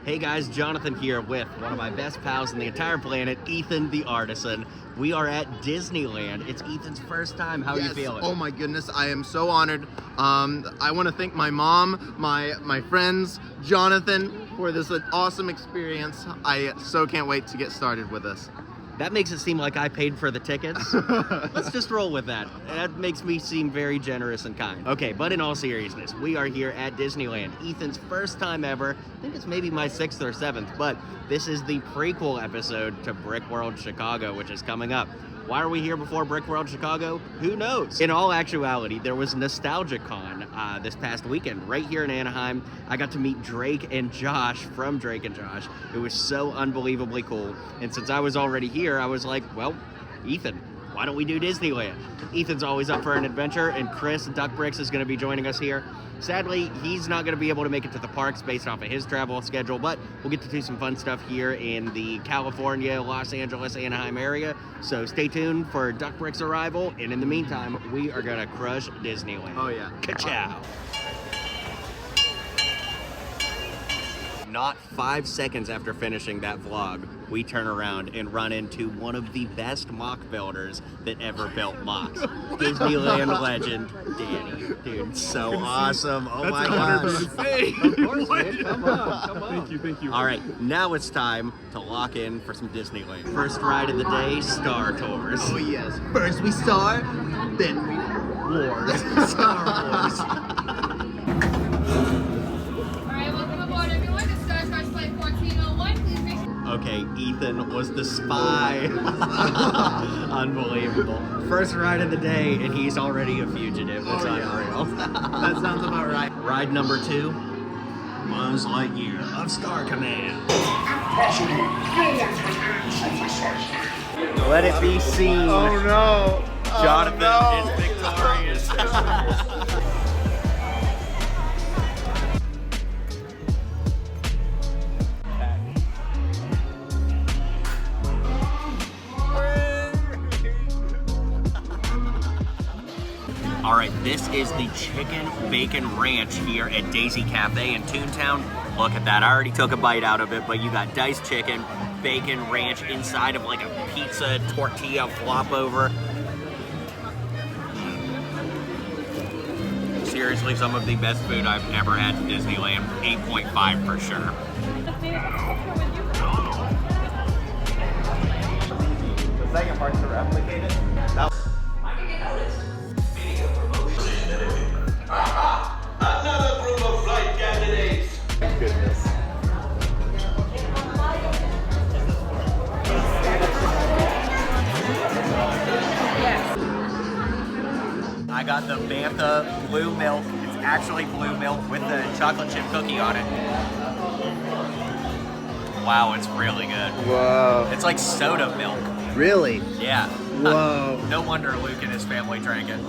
Hey guys, Jonathan here with one of my best pals on the entire planet, Ethan the Artisan. We are at Disneyland. It's Ethan's first time. How are you feeling? Oh my goodness, I am so honored. I want to thank my mom, my friends, Jonathan, for this awesome experience. I so can't wait to get started with this. That makes it seem like I paid for the tickets. Let's just roll with that. That makes me seem very generous and kind. Okay, but in all seriousness, we are here at Disneyland. Ethan's first time ever. I think it's maybe my 6th or 7th, but this is the prequel episode to Brick World Chicago, which is coming up. Why are we here before Brick World Chicago? Who knows? In all actuality, there was NostalgiaCon this past weekend right here in Anaheim. I got to meet Drake and Josh from Drake and Josh. It was so unbelievably cool. And since I was already here, I was like, well, Ethan, why don't we do Disneyland? Ethan's always up for an adventure, and Chris Duckbricks is going to be joining us here. Sadly, he's not going to be able to make it to the parks based off of his travel schedule, but we'll get to do some fun stuff here in the California, Los Angeles, Anaheim area. So stay tuned for Duckbricks' arrival, and in the meantime, we are going to crush Disneyland. Oh yeah. Ka-chow! Not 5 seconds after finishing that vlog, we turn around and run into one of the best mock builders that ever built mocks. Disneyland legend, Danny. Dude, so awesome. Oh my gosh. Hey! Of course, man. Come on. Thank you. All right, now it's time to lock in for some Disneyland. First ride of the day, Star Tours. Oh yes. First we start, then we wars. Star Wars. Okay, Ethan was the spy. Unbelievable. First ride of the day, and he's already a fugitive. That's unreal. That sounds about right. Ride number 2, Buzz Lightyear of Star Command. Let it be seen. Oh no. Jonathan is victorious. All right, this is the Chicken Bacon Ranch here at Daisy Cafe in Toontown. Look at that, I already took a bite out of it, but you got diced chicken, bacon ranch inside of like a pizza tortilla flop over. Seriously, some of the best food I've ever had at Disneyland. 8.5 for sure. The second part's to replicate it. Another group of flight candidates. Goodness. I got the Bantha blue milk. It's actually blue milk with the chocolate chip cookie on it. Wow, it's really good. Whoa. It's like soda milk. Really? Yeah. Whoa. No wonder Luke and his family drank it.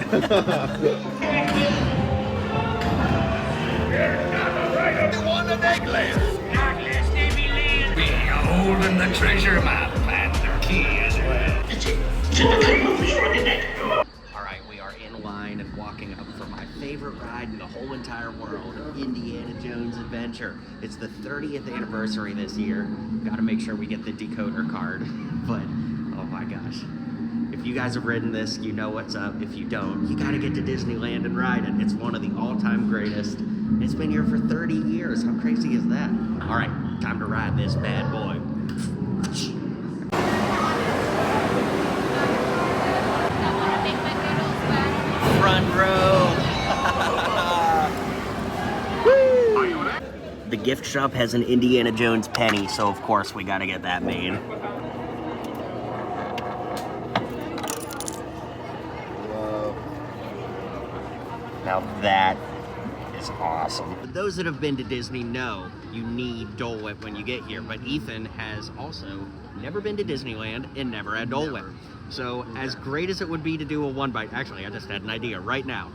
The one that they glass. Holding the treasure map and the key as well. Alright, we are in line and walking up for my favorite ride in the whole entire world, Indiana Jones Adventure. It's the 30th anniversary this year. Gotta make sure we get the decoder card. But, oh my gosh. If you guys have ridden this, you know what's up. If you don't, you gotta get to Disneyland and ride it. It's one of the all-time greatest. It's been here for 30 years. How crazy is that? All right, time to ride this bad boy. Front row. The gift shop has an Indiana Jones penny, so of course we gotta get that made. Now that is awesome. Those that have been to Disney know you need Dole Whip when you get here, but Ethan has also never been to Disneyland and never had Dole Whip. So as great as it would be to do a one bite, actually I just had an idea right now.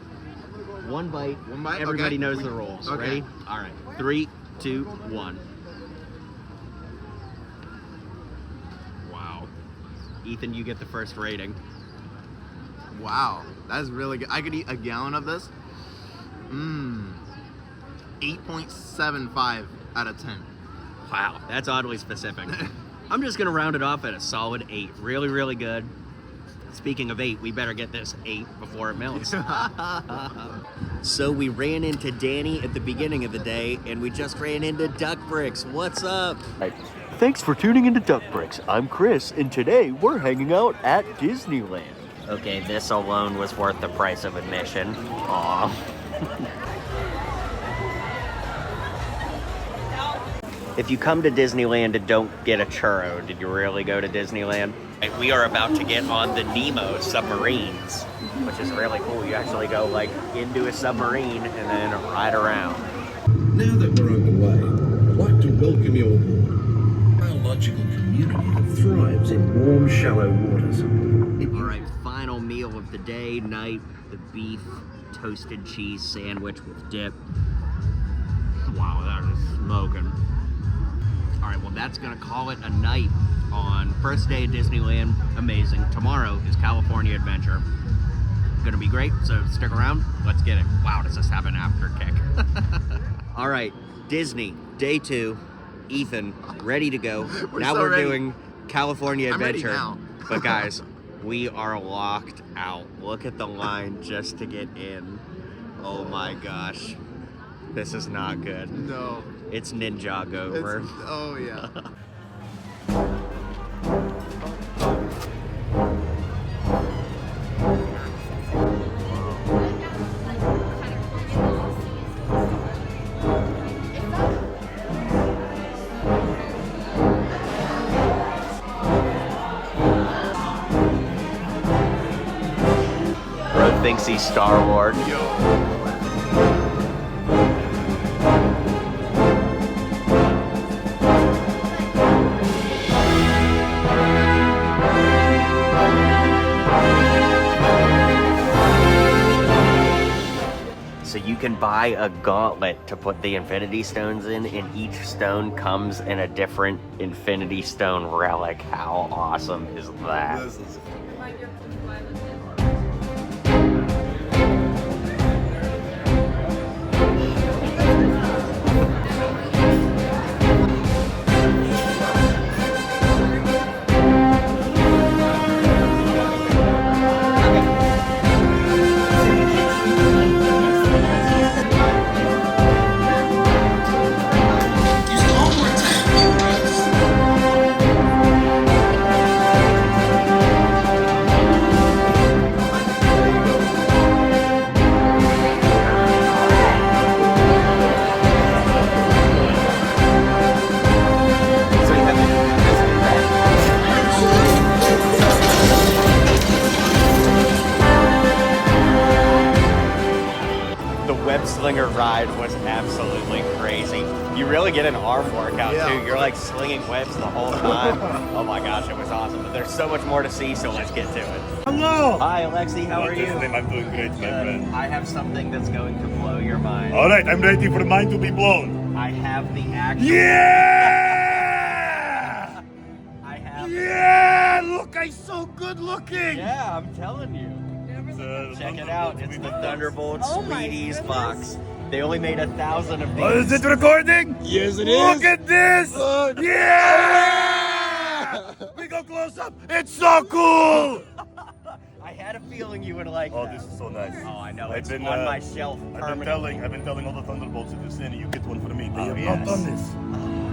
One bite, everybody knows the rules. Okay. Ready? All right, 3, 2, 1. Wow. Ethan, you get the first rating. Wow, that's really good. I could eat a gallon of this. 8.75 out of 10. Wow, that's oddly specific. I'm just gonna round it off at a solid 8. Really, really good. Speaking of 8, we better get this 8 before it melts. So we ran into Danny at the beginning of the day, and we just ran into Duck Bricks. What's up? Thanks for tuning into Duck Bricks. I'm Chris, and today we're hanging out at Disneyland. Okay, this alone was worth the price of admission. Aw. If you come to Disneyland and don't get a churro, did you really go to Disneyland? We are about to get on the Nemo submarines, which is really cool. You actually go like into a submarine and then ride around. Now that we're underway, I'd like to welcome you aboard. A biological community that thrives in warm, shallow waters. All right, final meal of the day, night, the beef toasted cheese sandwich with dip. Wow, that is smoking. All right, well, that's gonna call it a night on first day of Disneyland. Amazing. Tomorrow is California Adventure. Gonna be great, so stick around. Let's get it. Wow, does this have an after kick? All right, Disney, day 2. Ethan, ready to go. Now so we're ready. doing California I'm ready Adventure. now. But guys, we are locked out. Look at the line just to get in. Oh my gosh. This is not good. No. It's Ninjago over. Oh, yeah. Bro thinks he's Star Wars. So you can buy a gauntlet to put the Infinity Stones in, and each stone comes in a different Infinity Stone relic. How awesome is that? Slinger ride was absolutely crazy. You really get an arm workout too. You're like slinging webs the whole time. Oh my gosh, it was awesome. But there's so much more to see, so let's get to it. Hello! Hi Alexi, how are you? I'm doing great, my friend. I have something that's going to blow your mind. All right, I'm ready for mine to be blown. I have the actual... Yeah! I have... Yeah! Look, I'm so good looking! Yeah, I'm telling you. Check it out. It's the Thunderbolt Sweeties box. They only made 1,000 of these. Oh, is it recording? Yes, it Look at this! Yeah! We go close up. It's so cool! I had a feeling you would like Oh, that. this is so nice. Oh, I know. I've It's been, on my shelf I've permanently. been telling all the Thunderbolts at the city, you get one for me. They Oh, have yes. not done this.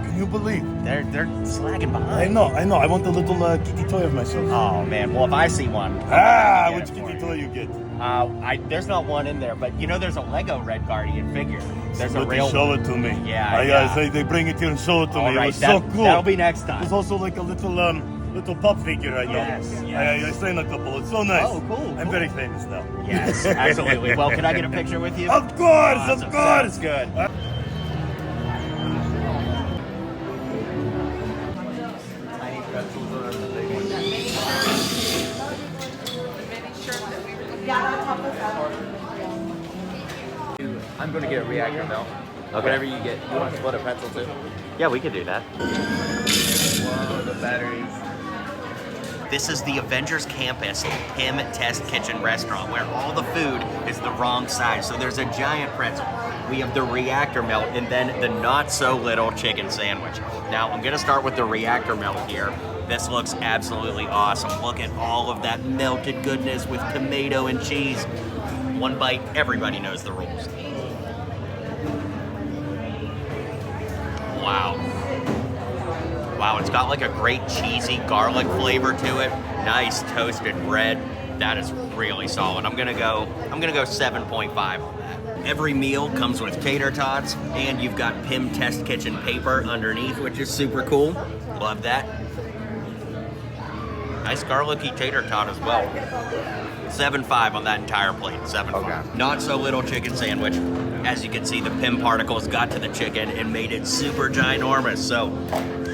Can you believe? They're slagging I behind. know. I want a little kitty toy of myself. Oh man. Well, if I see one. Which kitty toy you get? There's not one in there, but you know, there's a Lego Red Guardian figure. There's a But real they show one. it to me. Yeah. They bring it here and show it to All me. right, It was so cool. That'll be next time. There's also like a little pop figure I know. Yes. I signed a couple. It's so nice. Oh, cool. I'm very famous now. Yes, absolutely. Well, can I get a picture with you? Of course, Awesome. of course. Sounds good. I'm going to get a reactor milk. Okay. Whatever you get. You want to split a pretzel too? Yeah, we could do that. Whoa, the batteries. This is the Avengers Campus PIM Test Kitchen Restaurant, where all the food is the wrong size. So there's a giant pretzel, we have the reactor melt, and then the not-so-little chicken sandwich. Now, I'm gonna start with the reactor melt here. This looks absolutely awesome. Look at all of that melted goodness with tomato and cheese. One bite, everybody knows the rules. Wow. Wow, it's got like a great cheesy garlic flavor to it. Nice toasted bread. That is really solid. I'm gonna go 7.5. Every meal comes with tater tots, and you've got Pym Test Kitchen paper underneath, which is super cool. Love that. Nice garlicky tater tot as well. 7.5 on that entire plate. 7.5. Okay. Not so little chicken sandwich. As you can see, the Pym particles got to the chicken and made it super ginormous. So,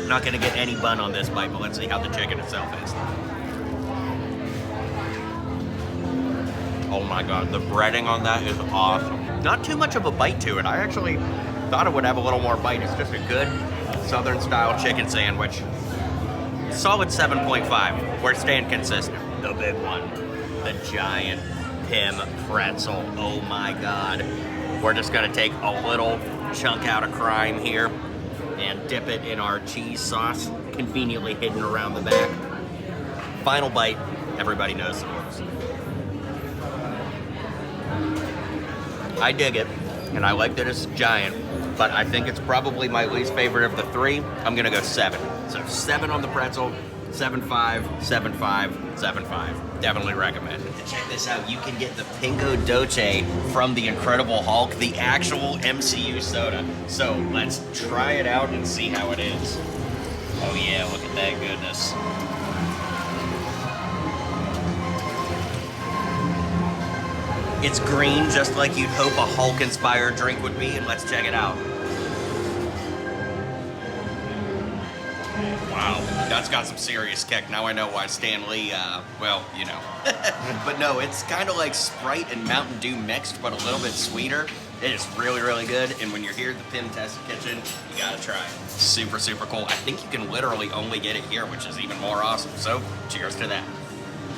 not gonna get any bun on this bite, but let's see how the chicken itself is. Oh my god, the breading on that is awesome. Not too much of a bite to it. I actually thought it would have a little more bite. It's just a good Southern style chicken sandwich. Solid 7.5. We're staying consistent. The big one. The giant Pym pretzel. Oh my god. We're just gonna take a little chunk out of crime here and dip it in our cheese sauce, conveniently hidden around the back. Final bite. Everybody knows the rules. I dig it, and I like that it's giant, but I think it's probably my least favorite of the three. I'm gonna go 7. So 7 on the pretzel, 7.5, 7.5, 7.5. Definitely recommend it. Check this out, you can get the Pinko Dolce from the Incredible Hulk, the actual MCU soda. So let's try it out and see how it is. Oh yeah, look at that goodness. It's green, just like you'd hope a Hulk-inspired drink would be, and let's check it out. Wow, that's got some serious kick. Now I know why Stan Lee, well, you know. But no, it's kind of like Sprite and Mountain Dew mixed, but a little bit sweeter. It is really, really good, and when you're here at the Pym Test Kitchen, you gotta try it. Super, super cool. I think you can literally only get it here, which is even more awesome. So, cheers to that.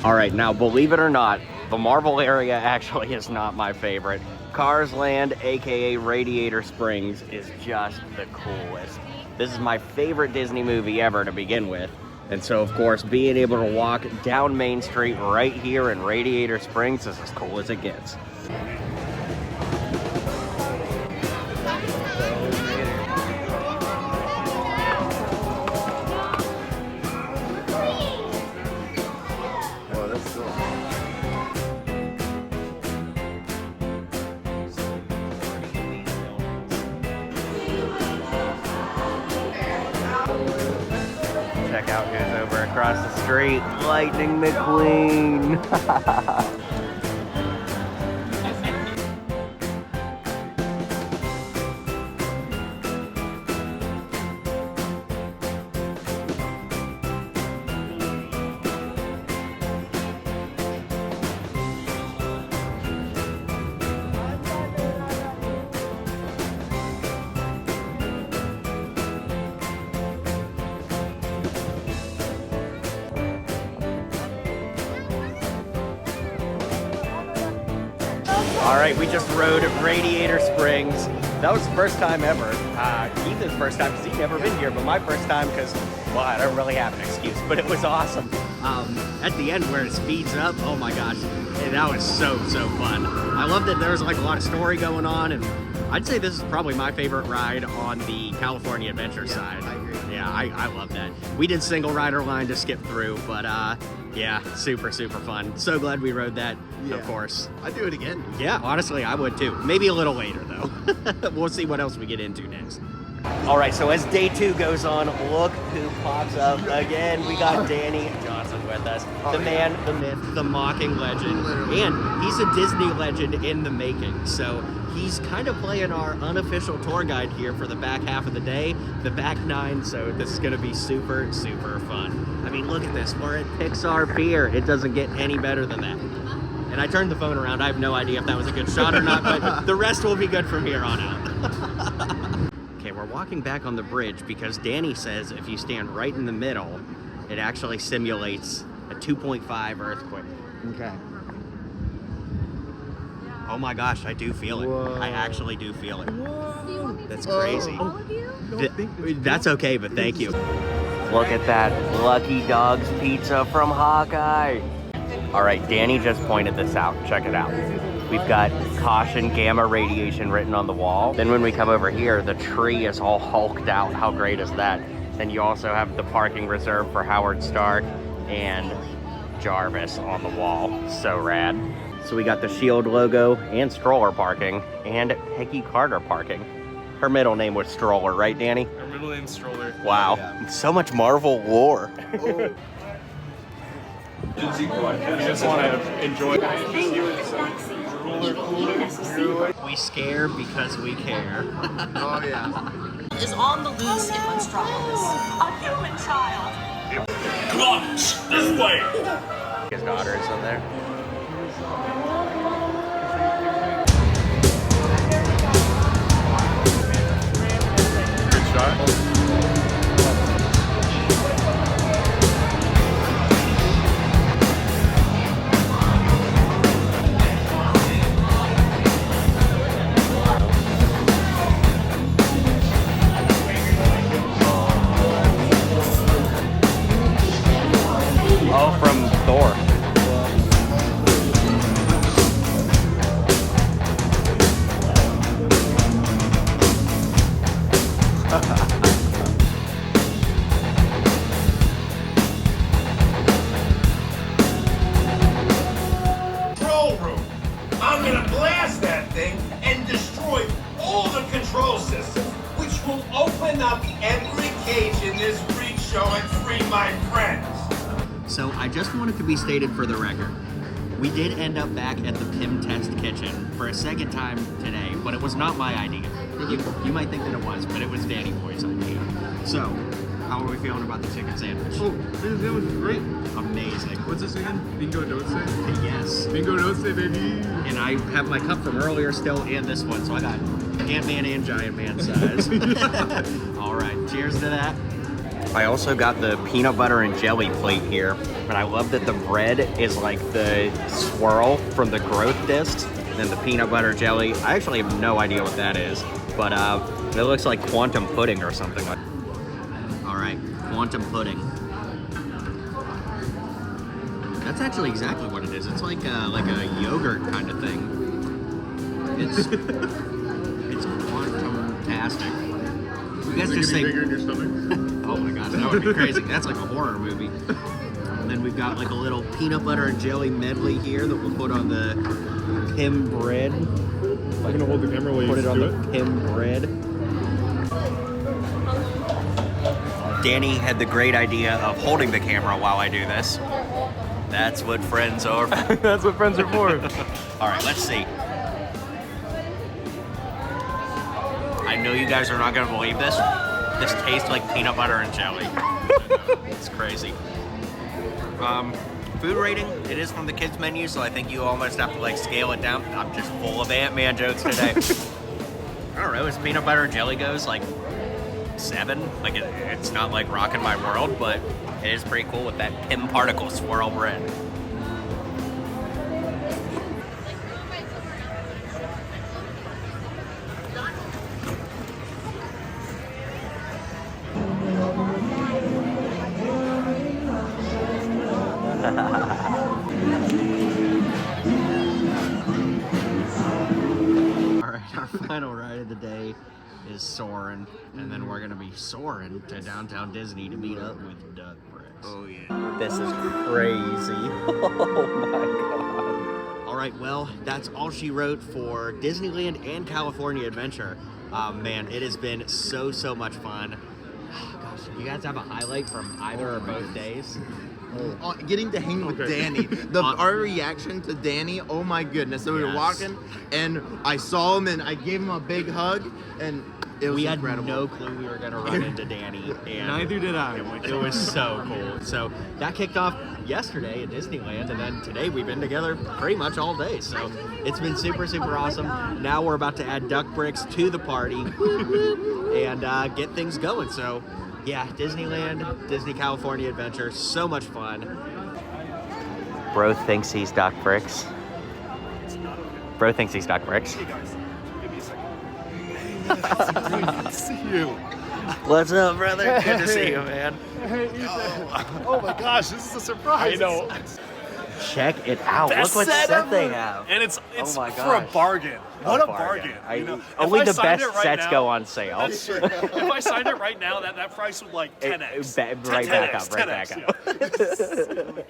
All right, now believe it or not, the Marvel area actually is not my favorite. Cars Land, aka Radiator Springs, is just the coolest. This is my favorite Disney movie ever to begin with. And so, of course, being able to walk down Main Street right here in Radiator Springs is as cool as it gets. Check out who's over across the street, Lightning McQueen. All right, we just rode Radiator Springs. That was the first time ever. Ethan's first time because he'd never been here, but my first time because, well, I don't really have an excuse, but it was awesome. At the end where it speeds up, oh my gosh, that was so fun. I love that there was like a lot of story going on, and I'd say this is probably my favorite ride on the California Adventure side. I agree. Yeah, I love that. We did single rider line to skip through, but yeah, super fun. So glad we rode that, of course. I'd do it again. Yeah, honestly, I would too. Maybe a little later though. We'll see what else we get into next. All right, so as day 2 goes on, look who pops up again. We got Danny Johnson with us. The man, the myth, the mocking legend. Literally. And he's a Disney legend in the making. So he's kind of playing our unofficial tour guide here for the back half of the day, the back 9. So this is gonna be super fun. I mean, look at this. We're at Pixar Pier. It doesn't get any better than that. And I turned the phone around. I have no idea if that was a good shot or not, but the rest will be good from here on out. Okay, we're walking back on the bridge because Danny says if you stand right in the middle, it actually simulates a 2.5 earthquake. Okay. Oh my gosh, I do feel it. Whoa. I actually do feel it. Whoa. That's crazy. That's okay, but thank you. Look at that Lucky Dogs pizza from Hawkeye. All right, Danny just pointed this out. Check it out. We've got caution gamma radiation written on the wall. Then when we come over here, the tree is all hulked out. How great is that? Then you also have the parking reserved for Howard Stark and Jarvis on the wall. So rad. So we got the SHIELD logo and stroller parking and Peggy Carter parking. Her middle name was Stroller, right, Danny? Our middle name's Stroller. Wow. So much Marvel lore. You just want to enjoy We scare because we care. Oh yeah. Is on the loose in Monstropolis. A human child. Come on, this way. His daughter is in there. good shot. Oh, from Thor. Control room. I'm gonna blast that thing and destroy all the control systems, which will open up every cage in this freak show and free my friends. So I just wanted to be stated for the record. We did end up back at the PIM test kitchen for a second time today, but it was not my idea. You might think that it was, but it was Danny Boy's idea. So, how are we feeling about the chicken sandwich? Oh, that was great. Amazing. What's this again? Bingo Notes Day? Yes. Bingo Notes Day, baby. And I have my cup from earlier still and this one, so I got Ant-Man and Giant Man size. All right, cheers to that. I also got the peanut butter and jelly plate here, and I love that the bread is like the swirl from the growth discs, and then the peanut butter jelly. I actually have no idea what that is, but it looks like quantum pudding or something. All right, quantum pudding. That's actually exactly what it is. It's like a yogurt kind of thing. It's it's quantum-tastic. You guys just say bigger in your stomach? oh my gosh, that would be crazy. That's like a horror movie. And then we've got like a little peanut butter and jelly medley here that we'll put on the PIM bread. I'm gonna hold the camera while you Put it on do the it. PIM bread. Danny had the great idea of holding the camera while I do this. That's what friends are for. That's what friends are for. All right, let's see. I know you guys are not gonna believe this. This tastes like peanut butter and jelly. It's crazy. Food rating, it is from the kids menu, so I think you almost have to like scale it down. I'm just full of Ant-Man jokes today. I don't know, as peanut butter and jelly goes, like 7. Like it's not like rocking my world, but it is pretty cool with that PIM particle swirl bread. Alright, our final ride of the day is soaring, and then we're gonna be soaring to downtown Disney to meet up with Duck Bricks. Oh yeah. This is crazy. Oh my god. Alright, well, that's all she wrote for Disneyland and California Adventure. Man, it has been so much fun. Gosh, you guys have a highlight from either or both days? Getting to hang with Okay. Danny. Our reaction to Danny, oh my goodness. So we were Yes. walking and I saw him and I gave him a big hug and it was We had incredible. no clue we were gonna run into Danny, and Neither did I. it was so cool. So that kicked off yesterday at Disneyland, and then today we've been together pretty much all day. So it's been super awesome. Now we're about to add Duck Bricks to the party and get things going. So yeah, Disneyland, Disney California Adventure, so much fun. Bro thinks he's Doc Bricks. Bro thinks he's Duck Bricks. Hey guys, give me a second. Really good to see you. What's up, brother? Good to see you, man. Hey, Ethan. Oh my gosh, this is a surprise. I know. Check it out. Best Look what set ever. they have. And it's Oh my for a gosh. bargain. What a bargain. You know? Only If I the signed best it right sets now- go on sale. If I signed it right now, that price would like 10x. Right back up, 10x, right back 10x, up.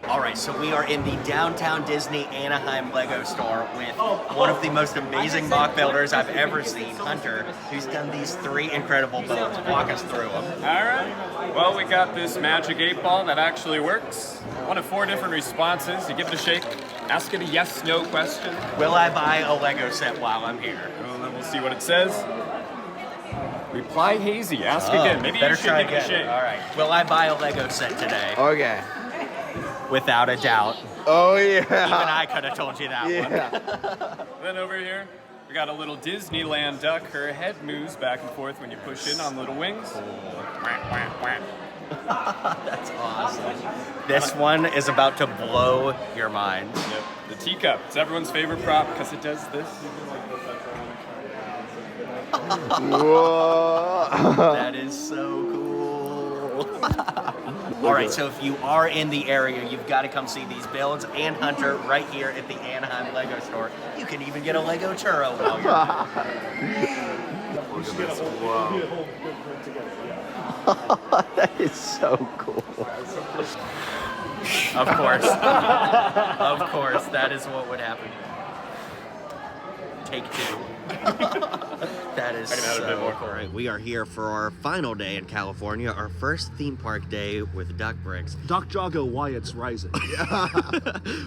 All right, so we are in the downtown Disney Anaheim Lego store with one of the most amazing mock builders I've ever seen, Hunter, who's done these 3 incredible builds. Walk us through them. All right. Well, we got this magic 8-ball that actually works. One of 4 different responses. You give it a shake, ask it a yes/no question. Will I buy a Lego set while I'm here? Well, then we'll see what it says. Reply hazy. Ask again. Maybe better you should try give it a again. shake. All right. Will I buy a Lego set today? Okay. Without a doubt. Oh yeah. Even I could have told you that one. Then over here, we got a little Disneyland duck. Her head moves back and forth when you push in on little wings. That's awesome. This one is about to blow your mind. Yep. The teacup. It's everyone's favorite prop because it does this. Whoa. That is so cool. All right, so if you are in the area, you've got to come see these builds and Hunter right here at the Anaheim Lego store. You can even get a Lego churro while you're there. Whoa. That is so cool. Of course. Of course, that is what would happen. Take 2. That is so cool. All right, we are here for our final day in California, our first theme park day with Duck Bricks. Doc Jago Wyatt's rising.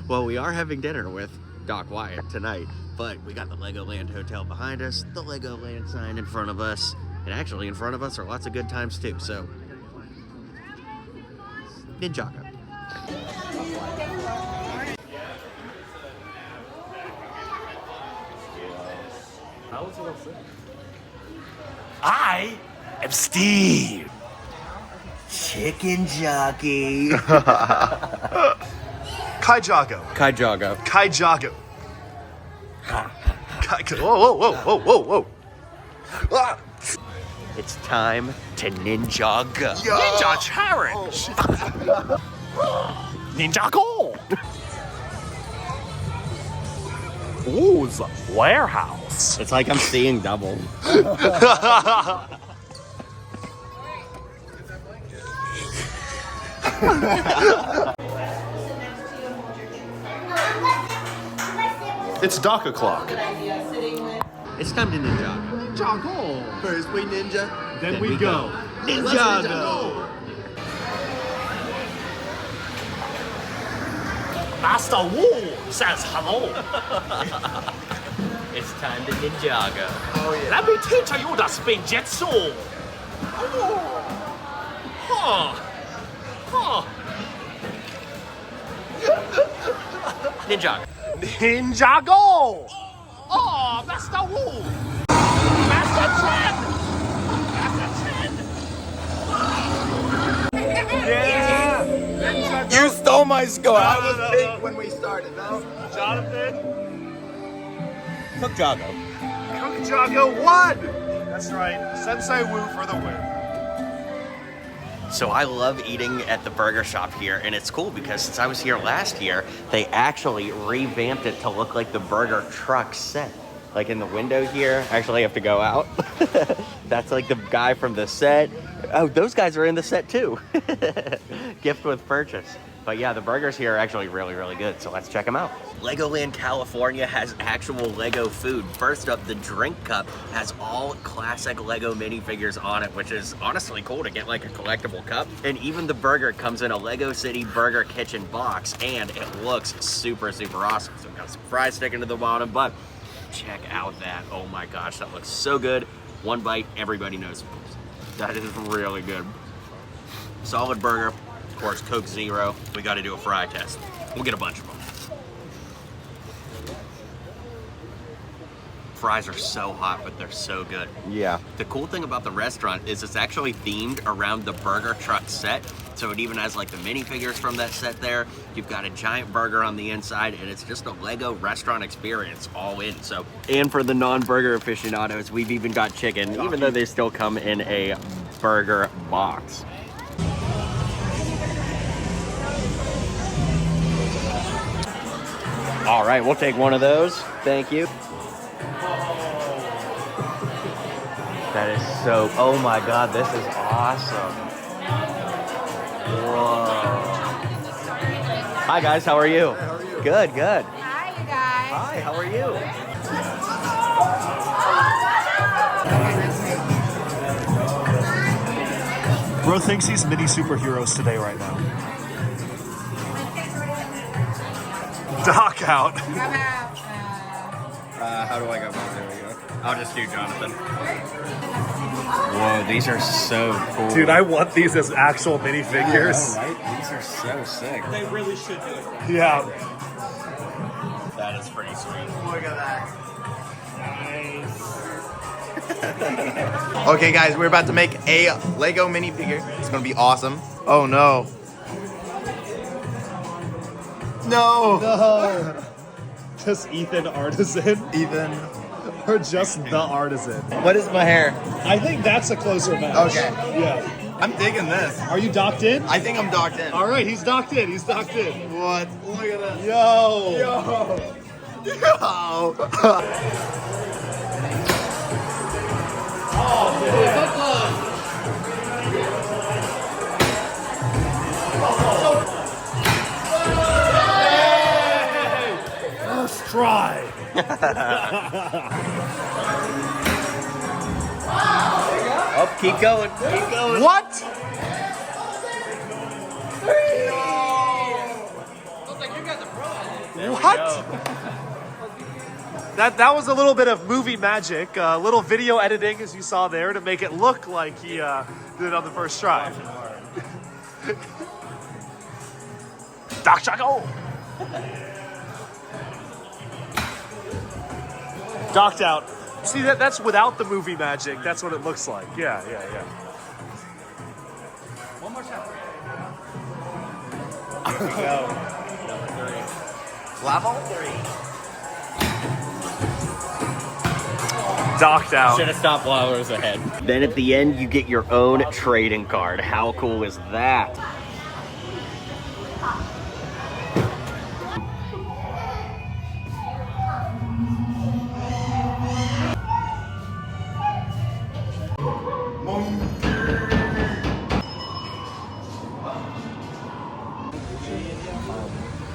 Well, we are having dinner with Doc Wyatt tonight, but we got the Legoland Hotel behind us, the Legoland sign in front of us, and actually in front of us are lots of good times too, so Ninjago. I am Steve. Chicken jockey. Kai Jago. Kai Jago. Kai Jago. Whoa, whoa, whoa, whoa, whoa, whoa. Ah. It's time to Ninjago. Ninja challenge. Ninja go. Ooh, the warehouse. It's like I'm seeing double. It's Doc o'clock. It's time to Ninjago. Jago. First we ninja. Then we go. Ninjago. Master Wu says hello. It's time to Ninjago. Oh yeah. Let me teach you the spin jutsu. Huh. Huh. Ninjago. Ninja go. Oh, Master Wu. Master Chen. Master Chen. Yeah. You stole my score. I was big when we started. No. Jonathan. Cook Jago. Cook Jago won. That's right. Sensei Wu for the win. So I love eating at the burger shop here, and it's cool because since I was here last year, they actually revamped it to look like the burger truck set. Like in the window here, I actually have to go out. That's like the guy from the set. Oh, those guys are in the set too. Gift with purchase. But yeah, the burgers here are actually really, really good, so let's check them out. Legoland California has actual Lego food. First up, the drink cup has all classic Lego minifigures on it, which is honestly cool to get like a collectible cup. And even the burger comes in a Lego City Burger Kitchen box, and it looks super, super awesome. So we've got some fries sticking to the bottom, but check out that. Oh my gosh, that looks so good. One bite, everybody knows. That is really good. Solid burger. Of course, Coke Zero. We got to do a fry test. We'll get a bunch of them. Fries are so hot, but they're so good. Yeah. The cool thing about the restaurant is it's actually themed around the burger truck set. So it even has like the minifigures from that set there. You've got a giant burger on the inside, and it's just a Lego restaurant experience all in. So, and for the non-burger aficionados, we've even got chicken, even though they still come in a burger box. All right, we'll take one of those. Thank you. That is so, oh my God, this is awesome. Whoa. Hi guys, how are you? How are you? Good, good. Hi, you guys. Hi, how are you? Bro thinks he's MiniSuperHeroesToday right now. Dock out. Come out. How do I go back? There we go. I'll just do Jonathan. Whoa, these are so cool. Dude, I want these as actual minifigures. Yeah, right? These are so sick. They really should do it. Yeah. That is pretty sweet. Look at that. Okay, guys, we're about to make a Lego minifigure. It's gonna be awesome. Oh no. No. No. Just Ethan Artisan? Ethan. Or just the Artisan? What is my hair? I think that's a closer match. Okay. Yeah. I'm digging this. Are you docked in? I think I'm docked in. All right, he's docked in. He's docked in. What? Look at that. Yo. Yo. First try. Oh, keep going, keep going. What? What? That was a little bit of movie magic, a little video editing, as you saw there, to make it look like he did it on the first try. Doc Chaco! Docked out. See, that's without the movie magic. That's what it looks like. Yeah. One more shot. Here we go. Level 3. Docked out. Should have stopped while I was ahead. Then at the end, you get your own trading card. How cool is that?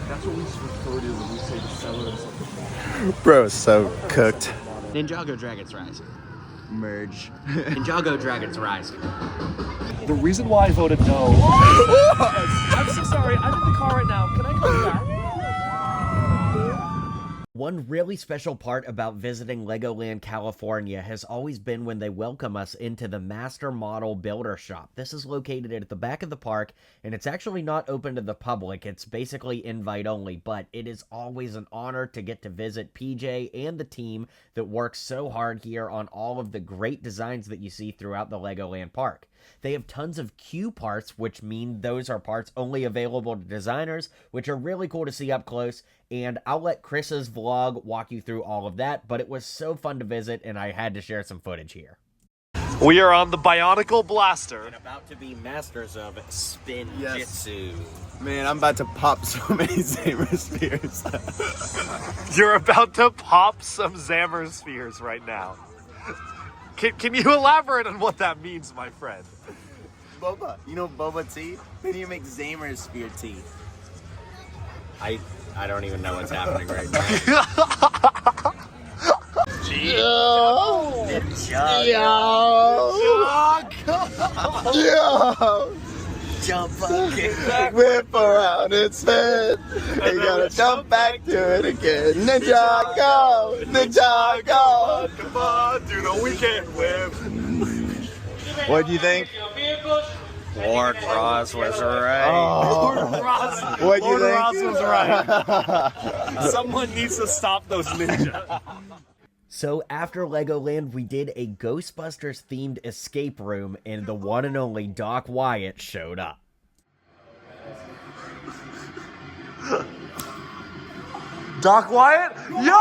That's what we refer to when we say the seller of something. Bro, so cooked. Ninjago Dragons Rise. Merge. Ninjago Dragons Rise. The reason why I voted no. I'm so sorry. I'm in the car right now. Can I come back? One really special part about visiting LEGOLAND California has always been when they welcome us into the Master Model Builder Shop. This is located at the back of the park, and it's actually not open to the public. It's basically invite only, but it is always an honor to get to visit PJ and the team that works so hard here on all of the great designs that you see throughout the LEGOLAND park. They have tons of Q parts, which mean those are parts only available to designers, which are really cool to see up close, and I'll let Chris's vlog walk you through all of that, but it was so fun to visit, and I had to share some footage here. We are on the Bionicle Blaster. And about to be masters of spin jitsu. Man, I'm about to pop so many Zamer Spheres. You're about to pop some Zamer Spheres right now. Can you elaborate on what that means, my friend? Boba. You know boba tea? Then you make Zamer Sphere tea. I don't even know what's happening right now. Yo! Jump up, kick back. Whip around its head. You gotta jump back to it again. Ninjago! Ninjago! Come on, do the weekend whip. What'd you think? Lord Ross was right. What'd you Lord think? Ross was right. Someone needs to stop those ninjas. So after Legoland, we did a Ghostbusters themed escape room, and the one and only Doc Wyatt showed up. Doc Wyatt? Yo!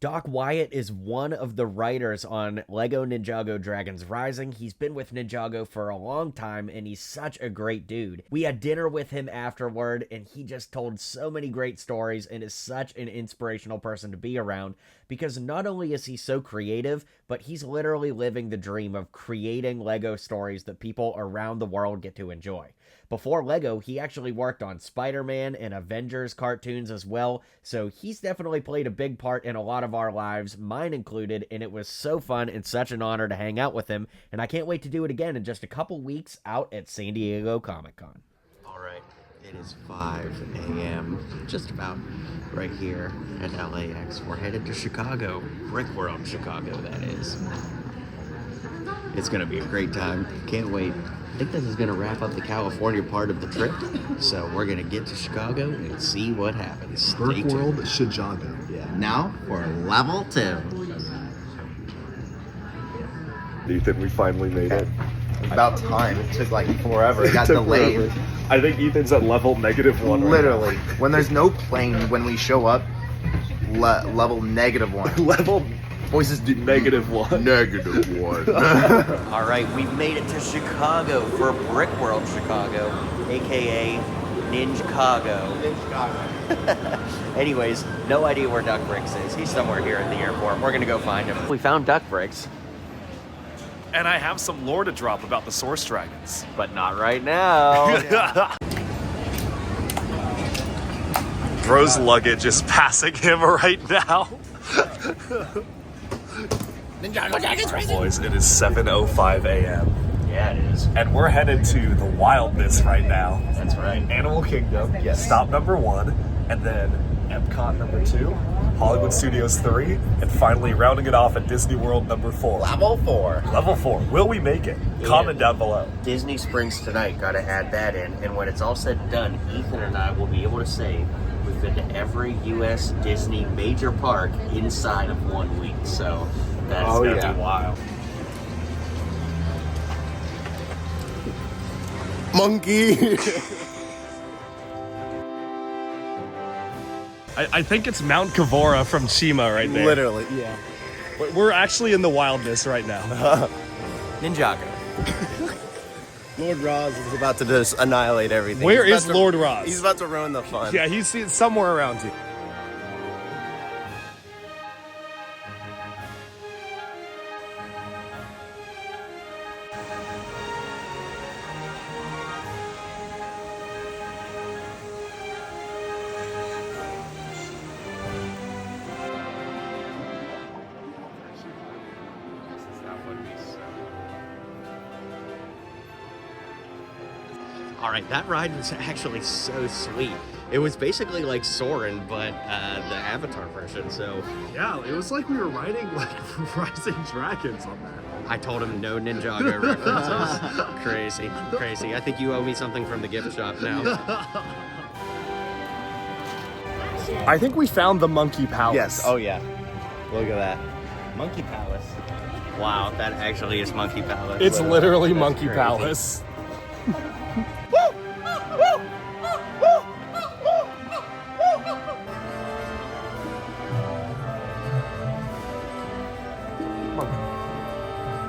Doc Wyatt is one of the writers on LEGO Ninjago Dragons Rising. He's been with Ninjago for a long time, and he's such a great dude. We had dinner with him afterward, and he just told so many great stories and is such an inspirational person to be around, because not only is he so creative, but he's literally living the dream of creating LEGO stories that people around the world get to enjoy. Before LEGO, he actually worked on Spider-Man and Avengers cartoons as well, so he's definitely played a big part in a lot of our lives, mine included, and it was so fun and such an honor to hang out with him, and I can't wait to do it again in just a couple weeks out at San Diego Comic-Con. All right, it is 5 a.m., just about right here at LAX. We're headed to Chicago, Brick World, Chicago, that is. It's going to be a great time. Can't wait. I think this is going to wrap up the California part of the trip. So we're going to get to Chicago and see what happens. Stay Brick tuned. World, Chicago. Yeah. Now for level 2. Ethan, we finally made it. About time. It took like forever. It got Took delayed. forever. I think Ethan's at level -1. Literally. When there's no plane, when we show up, level -1. Level Voices do -1. -1. All right, we've made it to Chicago for Brick World Chicago, aka Ninjago. Anyways, no idea where Duck Bricks is. He's somewhere here at the airport. We're gonna go find him. We found Duck Bricks, And I have some lore to drop about the Source Dragons. but not right now. Bro's luggage is passing him right now. Boys, it is 7:05 a.m. Yeah, it is. and we're headed to the wildness right now. That's right. Animal Kingdom, Yes. stop number 1, and then EPCOT number 2, Hollywood Studios 3, and finally rounding it off at Disney World number 4. Level 4. Level 4. Will we make it? Comment down below. Disney Springs tonight, gotta add that in. And when it's all said and done, Ethan and I will be able to say we've been to every U.S. Disney major park inside of 1 week. So that's gonna be wild. Monkey. I think it's Mount Kavora from Chima right there. Literally, yeah. We're actually in the wildness right now. Ninjago. Lord Roz is about to just annihilate everything. Where He's is about to- Lord Roz? He's about to ruin the fun. Yeah, he's somewhere around here. All right, that ride was actually so sweet. It was basically like Soarin', but the Avatar version. So Yeah, it was like we were riding like Rising Dragons on that. I told him no Ninjago references. Crazy, crazy. I think you owe me something from the gift shop now. I think we found the Monkey Palace. Yes. Oh yeah. Look at that. Monkey Palace. Wow, that actually is Monkey Palace. It's literally That's Monkey crazy. Palace.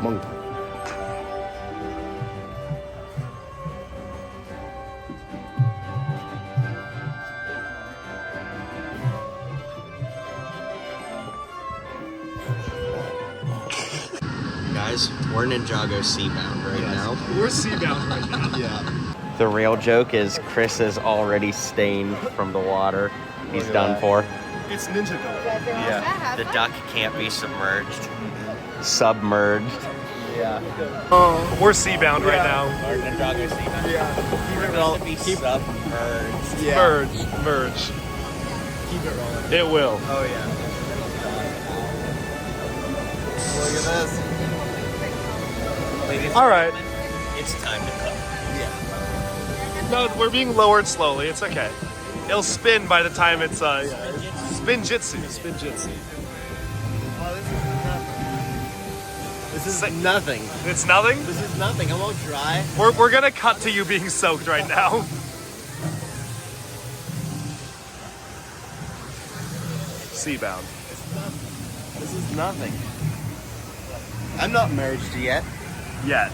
Monkey. Guys, we're Ninjago Seabound right now. We're seabound right now. Yeah. The real joke is Chris is already stained from the water. He's done for. It's Ninja Go. Yeah. The duck can't be submerged. Submerged. Yeah. We're seabound right now. Or Ninjago Seabound. Yeah. We're going to be submerged. Yeah. Merge. Keep it rolling. It will. Oh yeah. Look at this. Ladies All right. and gentlemen, it's time to cook. No, we're being lowered slowly. It's okay. It'll spin by the time it's Spinjitzu. Spinjitzu. This is nothing. It's nothing? This is nothing. I'm all dry. We're gonna cut to you being soaked right now. Seabound. This is nothing. I'm not merged yet. Yet.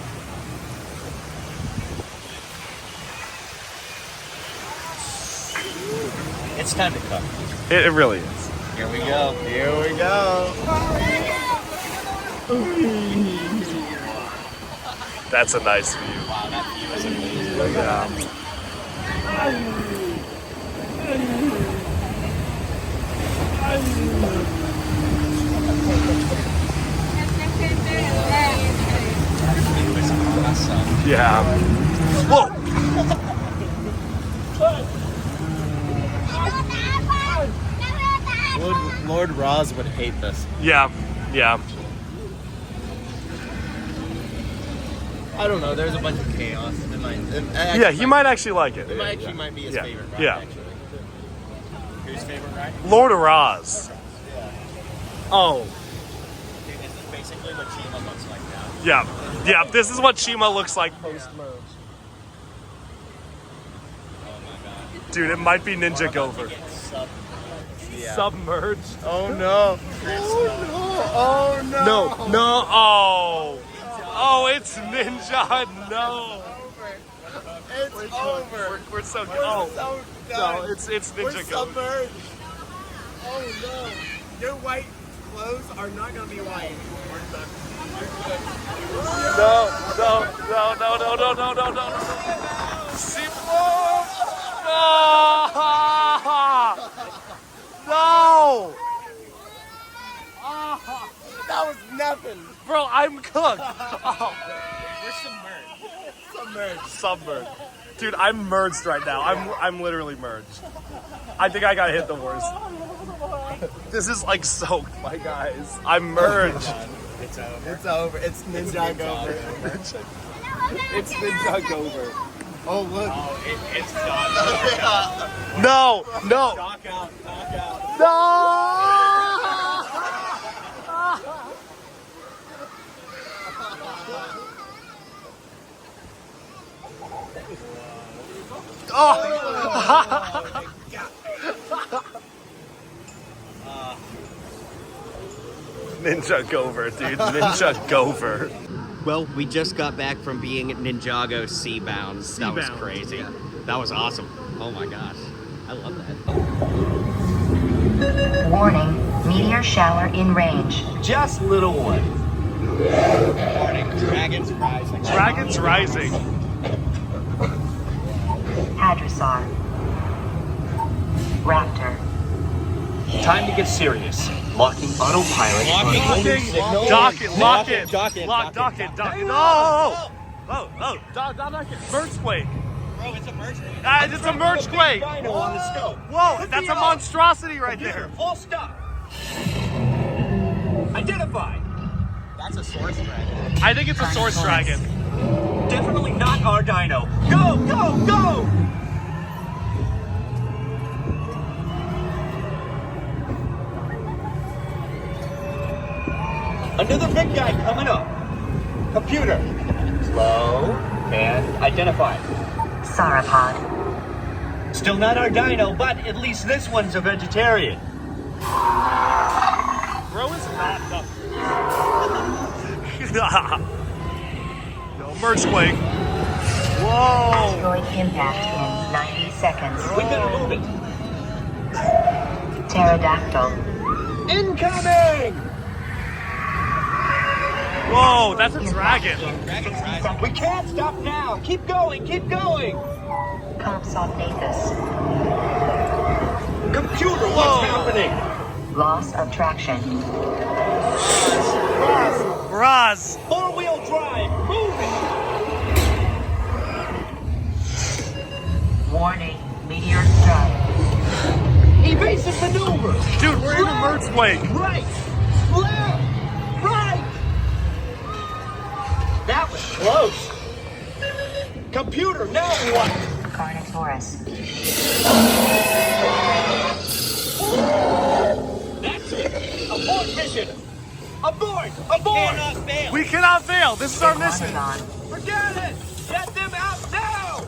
It's time to cook. It really is. Here we go. Here we go. That's a nice view. Wow, that view is amazing. Yeah. Awesome. Yeah. Whoa! Lord Roz would hate this. Yeah. Yeah. I don't know. There's a bunch of chaos. Yeah, he might actually like it. It might be his Yeah. favorite ride, Yeah. actually. Whose favorite ride? Lord of Roz. Oh. Dude, this is basically what Chima looks like now. Yeah. Yeah, this is what Chima looks like post-merge. Oh my god. Dude, it might be Ninja Gopher. Submerged. Oh no. Oh no. No. No. Oh. Oh, it's Ninja. No. It's over. We're so We're oh. so No, done. it's We're Ninja Gopher. submerged. Oh no. Your white clothes are not gonna be white. No. Seafoam. No. That was nothing. Bro, I'm cooked. Oh. We're submerged. Submerged. Dude, I'm merged right now. I'm literally merged. I think I got hit the worst. This is like soaked, my guys. I'm merged. It's over. It's over. It's Ninja Gopher. It's Ninja Gopher. Oh look. Oh, it's done. No. Knock out. No. Oh. Ninja Gopher, dude. Ninja Gopher. Well, we just got back from being at Ninjago Seabounds. That was Seabounds, crazy. That was awesome. Oh my gosh. I love that. Warning, meteor shower in range. Just little one. Warning, dragons rising. Dragons rising. Hadrosaur. Raptor. Time to get serious. Locking autopilot. Dock it. Dock it. Dock it. No. Oh. Dock it. Mergequake. Bro, it's a merge. It's a mergequake. Dino on the scope. Whoa, that's a monstrosity right there. All stop. Identify. That's a source dragon. I think it's a source dragon. Definitely not our dino. Go! Another big guy coming up. Computer. Slow and identify. Sauropod. Still not our dino, but at least this one's a vegetarian. Bro is not done. No, mergequake. Whoa. Asteroid impact in 90 seconds. We better move it. Pterodactyl. Incoming! Whoa, that's a dragon. We can't stop now. Keep going. Compsognathus. Computer, what's happening? Loss of traction. Raz. Four-wheel drive. Move it. Warning, meteor strike. Evasive maneuver. Dude, we're in a mergequake. Right. Left. Right. That was close. Computer, now what? Carnotaurus. Abort mission! Abort! Abort! We cannot fail. This is our mission. Forget it! Get them out now!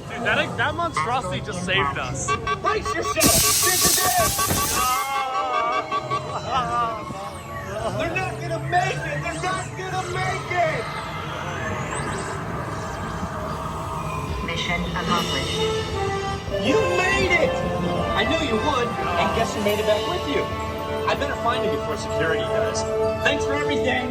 Dude, that monstrosity just saved us. Brace yourself! This is it! They're not gonna make it! They're not gonna make it! Mission accomplished. You made it! I knew you would, and guess who made it back with you? I better find him before security does. Thanks for everything!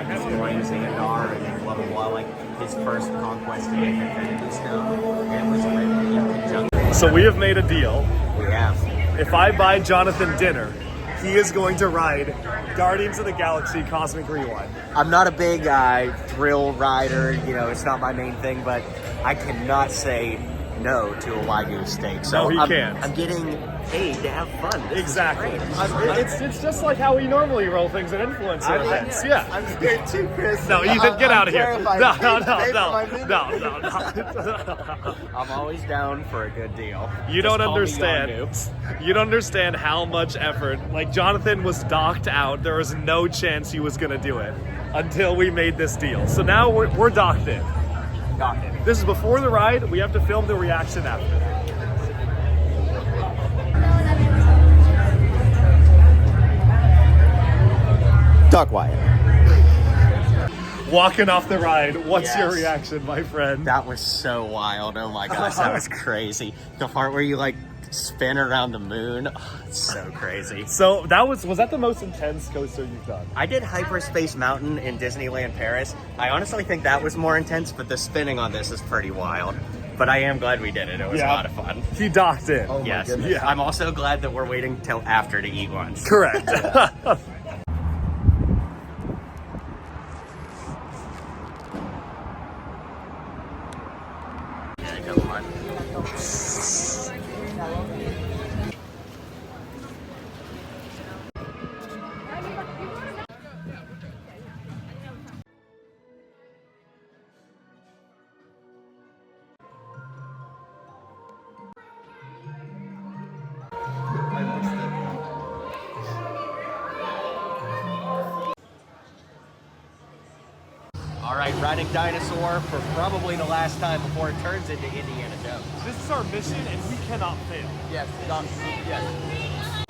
Destroying Xandar and then blah blah blah, like his first conquest of Infinity Stone. And it was written in conjunction. So we have made a deal. We have. If I buy Jonathan dinner, he is going to ride Guardians of the Galaxy Cosmic Rewind. I'm not a big thrill rider, you know, it's not my main thing, but I cannot say no to a Wagyu steak. So No, he can't. I'm getting paid to have fun. This Exactly. is great. It's just like how we normally roll things at influencer events. Yeah. I'm scared too, Chris. No, Ethan, get out of here. terrified. No. I'm always down for a good deal. You Just don't call me understand. Yondu. You don't understand how much effort. Like, Jonathan was docked out. There was no chance he was going to do it until we made this deal. So now we're docked in. Docked in. This is before the ride. We have to film the reaction after. Doc Wyatt. Walking off the ride. What's your Yes. reaction, my friend? That was so wild. Oh my gosh, that was crazy. The part where you like spin around the moon. Oh, it's so crazy. So was that the most intense coaster you've done? I did Hyperspace Mountain in Disneyland Paris. I honestly think that was more intense, but the spinning on this is pretty wild. But I am glad we did it. It was a lot of fun. He docked in. Oh my Yes. goodness. Yeah. I'm also glad that we're waiting till after to eat lunch. Correct. Yeah, come on. All right, riding dinosaur for probably the last time before it turns into Indiana Jones. This is our mission, and we cannot fail. Yes, yes.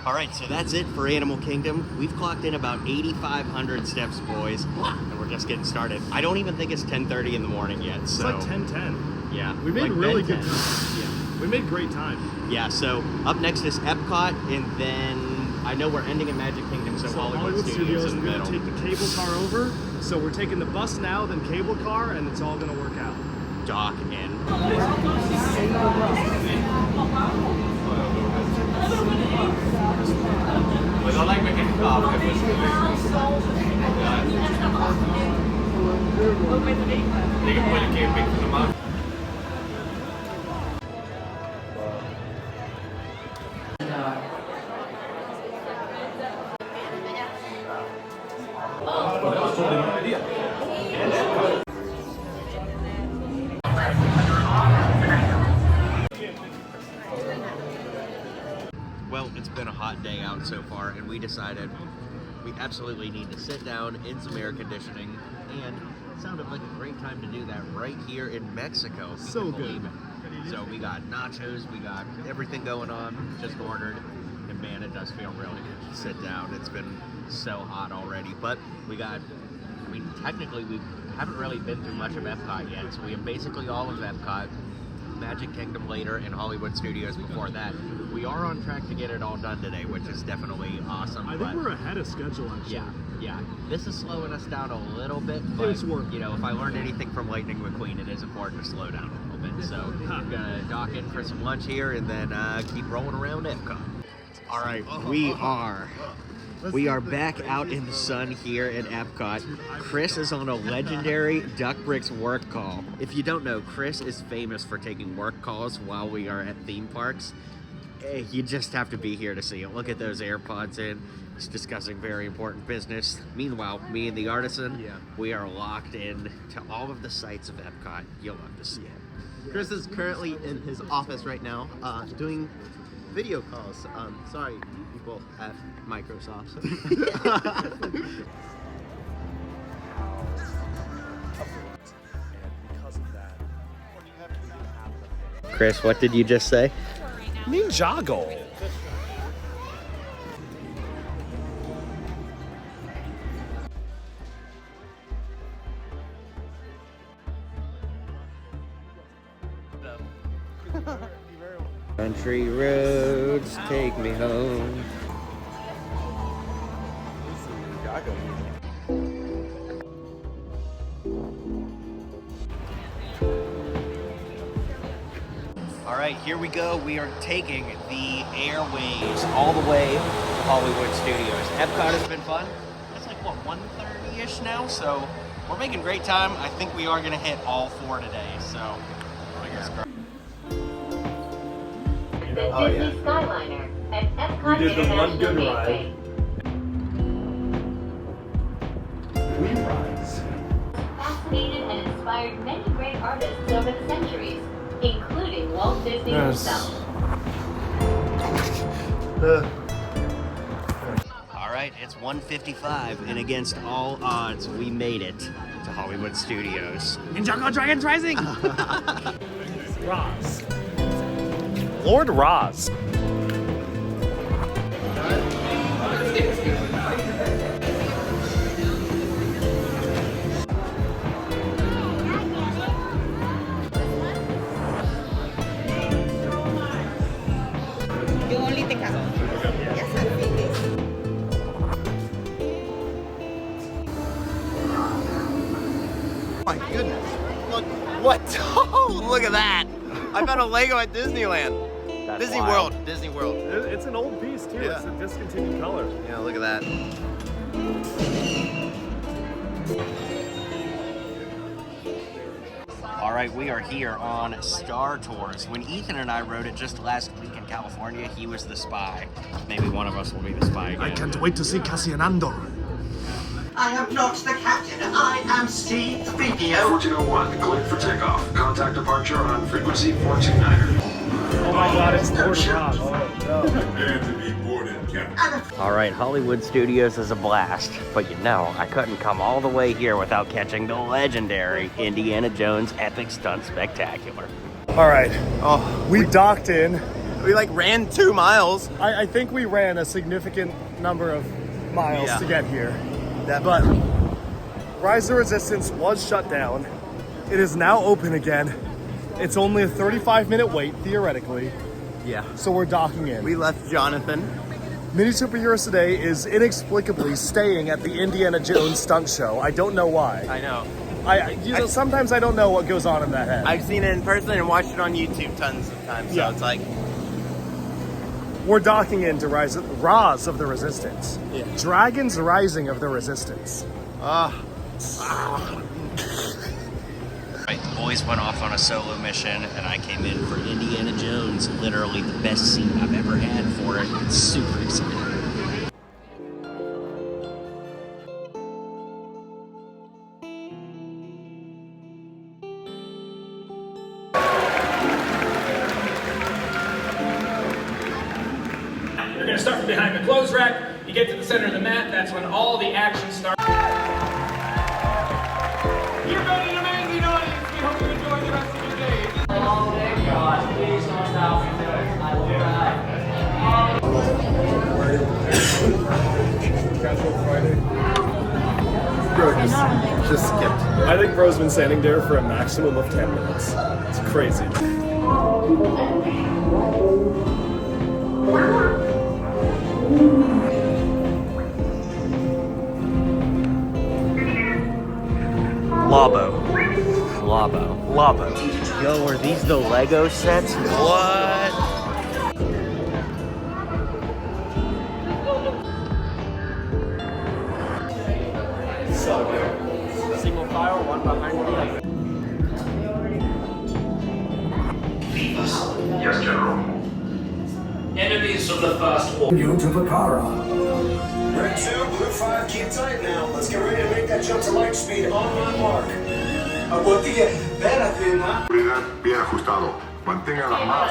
All right, so that's it for Animal Kingdom. We've clocked in about 8,500 steps, boys, and we're just getting started. I don't even think it's 10:30 in the morning yet. It's So like 10:10. yeah, We made like really 10:10. good time. Yeah. We made great time. Yeah, so up next is EPCOT, and then I know we're ending at Magic Kingdom, so, Hollywood Studios in the we're middle. gonna take the cable car over. So we're taking the bus now, then cable car, and it's all gonna work out. Dock in. Well, it's been a hot day out so far, and we decided we absolutely need to sit down in some air conditioning, and it sounded like a great time to do that right here in Mexico. if you So can good. believe it. So we got nachos, we got everything going on, just ordered, and man, it does feel really good to sit down. It's been so hot already, but we got, I mean, technically we haven't really been through much of EPCOT yet, so we have basically all of EPCOT, Magic Kingdom later, and Hollywood Studios before that. We are on track to get it all done today, which is definitely awesome. I think we're ahead of schedule, actually. Yeah. This is slowing us down a little bit, but It's working. you know, if I learned anything from Lightning McQueen, it is important to slow down a little bit. So I'm gonna dock in for some lunch here and then keep rolling around EPCOT. All right, we are back out in the sun here at Epcot. Chris is on a legendary Duck Bricks work call. If you don't know, Chris is famous for taking work calls while we are at theme parks. You just have to be here to see it. Look at those AirPods in. He's discussing very important business. Meanwhile, me and the artisan, we are locked in to all of the sights of Epcot. You'll love to see it. Chris is currently in his office right now, doing video calls. Sorry, people at Microsoft. Chris, what did you just say? Ninjago. Country roads take me home. All right, here we go. We are taking the airways all the way to Hollywood Studios. Epcot has been fun. It's like, what, 1:30-ish now? So we're making great time. I think we are going to hit all 4 today. So fingers crossed. The Disney Skyliner at Epcot We did the one good International ride. We rise. Fascinated and inspired many great artists over the centuries, including Walt Disney himself. All right, it's 1:55, and against all odds, we made it to Hollywood Studios. Ninjago Dragons Rising! Roz. Lord Roz. My goodness. Look, what? Oh, look at that. I found a Lego at Disneyland. That's Disney wild. World. Disney World. It's an old piece too. Yeah. It's a discontinued color. Yeah, look at that. All right, we are here on Star Tours. When Ethan and I rode it just last week in California, he was the spy. Maybe one of us will be the spy again. I can't wait to see Cassian Andor. I am not the captain. I am C-3PO. 1401, cleared for takeoff. Contact departure on frequency 429er. Oh my god, it's Lord Roz. Prepare to be boarded, Captain. All right, Hollywood Studios is a blast, but you know, I couldn't come all the way here without catching the legendary Indiana Jones Epic Stunt Spectacular. All right. Oh, We docked in. we like ran 2 miles. I think we ran a significant number of miles Yeah. to get here. That But Rise of Resistance was shut down. It is now open again. It's only a 35-minute wait, theoretically, yeah. so we're docking in. We left Jonathan. MiniSuperHeroes Today is inexplicably staying at the Indiana Jones stunt show. I don't know why. I know. Sometimes I don't know what goes on in that head. I've seen it in person and watched it on YouTube tons of times. So Yeah. it's like, We're docking into Rise of the Resistance. Yeah. Dragons Rising of the Resistance. Right, the boys went off on a solo mission, and I came in for Indiana Jones. Literally the best seat I've ever had for it. It's super exciting. You're going to start from behind the clothes rack. You get to the center of the mat. That's when all the action starts. You're ready to amazing audience. We hope you enjoy the rest of your day. Oh, thank God. Please don't stop me there. I will Bro, just skipped. I think bro's been standing there for a maximum of 10 minutes. It's crazy. Labo. Yo, are these the Lego sets? What? file, one behind the other. Yes, General. Enemies of the first order. You to Bakara. Red 2, Blue 5, keep tight now. Let's get ready to make that jump to light speed on my mark. Botilla, espérate, ¿no? Bien ajustado. Mantenga la más.